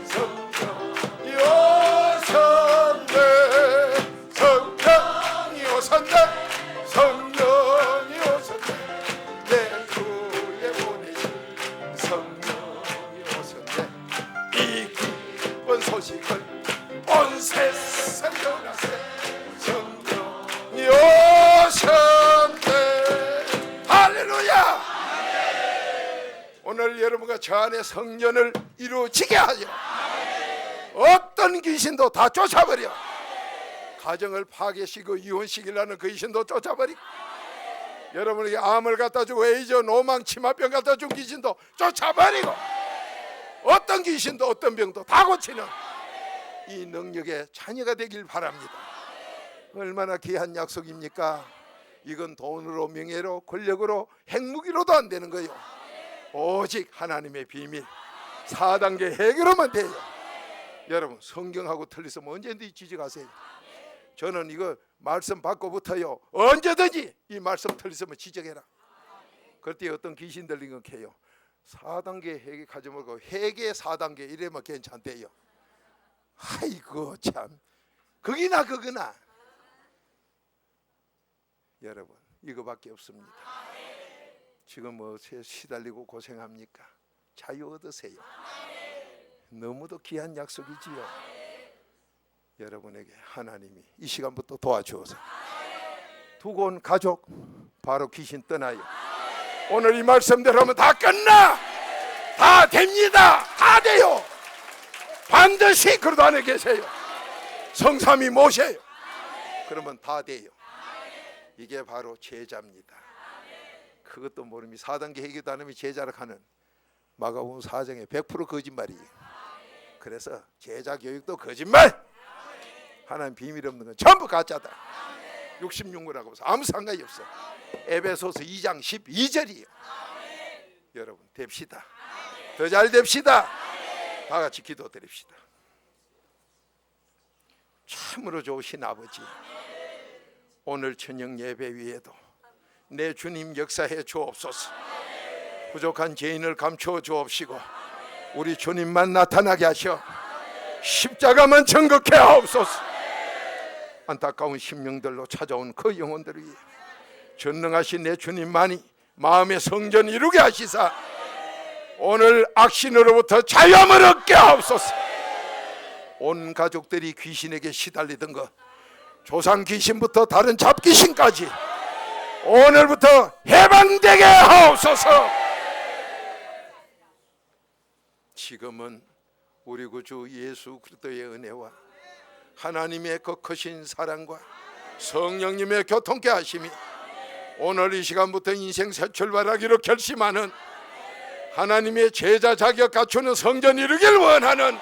성령이 오셨네 성령이 오셨네 성령이 오셨네 내 주에 보내신 성령이 오셨네 이 기쁜 소식을 온 세상 전하세 성령이 오셨네 할렐루야. 오늘 여러분과 저 안에 성전을 이루어지게 하여 어떤 귀신도 다 쫓아버려. 가정을 파괴시키고 이혼시키려는 그 귀신도 쫓아버리고 여러분에게 암을 갖다주고 에이즈 노망 치마병 갖다준 귀신도 쫓아버리고 어떤 귀신도 어떤 병도 다 고치는 이 능력의 자녀가 되길 바랍니다. 얼마나 귀한 약속입니까? 이건 돈으로 명예로 권력으로 핵무기로도 안 되는 거예요. 오직 하나님의 비밀 4단계 해결하면 돼요. 여러분 성경하고 틀리면 언제든지 지적하세요. 저는 이거 말씀 받고부터요 언제든지 이 말씀 틀리면 지적해라. 그때 어떤 귀신 들린 건 캐요. 4단계 회개 가지 말고 회개 4단계 이래면 괜찮대요. 아이고 참 그기나 여러분 이거밖에 없습니다. 지금 어디에 시달리고 고생합니까? 자유 얻으세요. 너무도 귀한 약속이지요. 여러분에게 하나님이 이 시간부터 도와주어서 두고 온 가족 바로 귀신 떠나요. 오늘 이 말씀대로 하면 다 끝나. 다 됩니다. 다 돼요. 반드시 그러도 안에 계세요. 성삼위 모셔요. 그러면 다 돼요. 이게 바로 제자입니다. 그것도 모르니 4단계 회개도 안 하면 제자를 하는 마가복음 4장의 100% 거짓말이에요. 그래서 제자 교육도 거짓말. 하나님 비밀 없는 건 전부 가짜다. 66거라고 해서 아무 상관이 없어. 에베소서 2장 12절이에요. 여러분 됩시다. 더 잘 됩시다. 다 같이 기도드립시다. 참으로 좋으신 아버지, 오늘 저녁 예배 위에도 내 주님 역사해 주옵소서. 부족한 죄인을 감추어 주옵시고 우리 주님만 나타나게 하셔 십자가만 정극해 하옵소서. 안타까운 심령들로 찾아온 그 영혼들을 위해 전능하신 내 주님만이 마음의 성전 이루게 하시사 오늘 악신으로부터 자유함을 얻게 하옵소서. 온 가족들이 귀신에게 시달리던 것, 조상 귀신부터 다른 잡귀신까지 오늘부터 해방되게 하옵소서. 지금은 우리 구주 예수 그리스도의 은혜와 하나님의 그 크신 사랑과 성령님의 교통케 하심이 오늘 이 시간부터 인생 새 출발하기로 결심하는 하나님의 제자 자격 갖추는 성전 이루길 원하는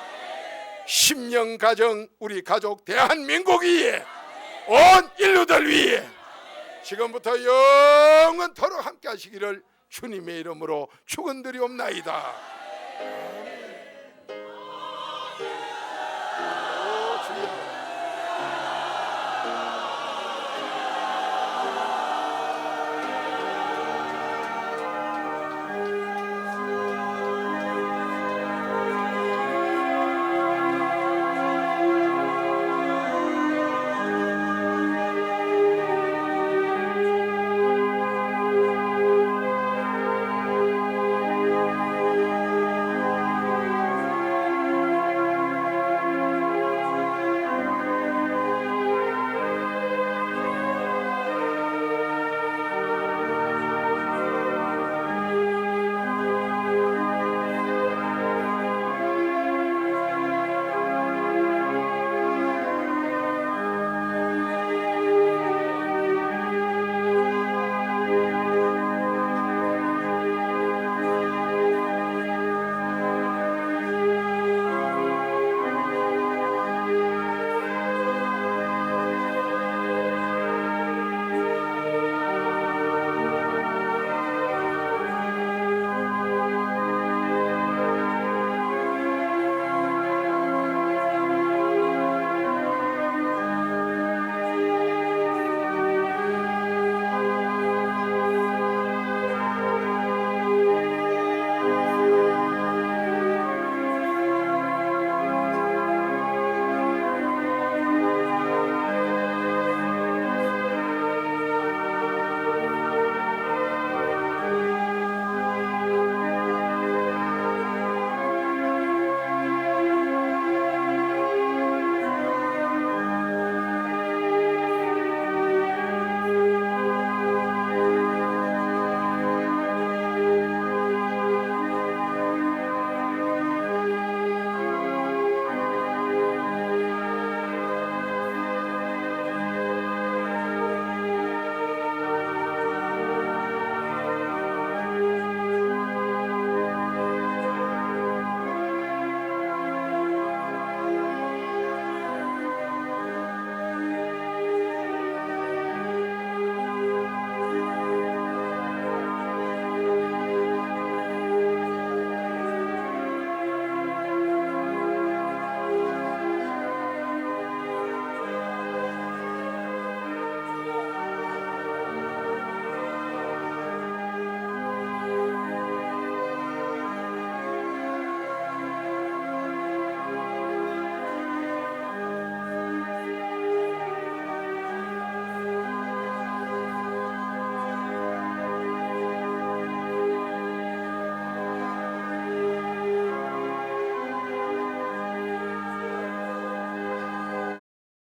심령 가정 우리 가족 대한민국 위에 온 인류들 위에 지금부터 영원토록 함께 하시기를 주님의 이름으로 축원드리옵나이다.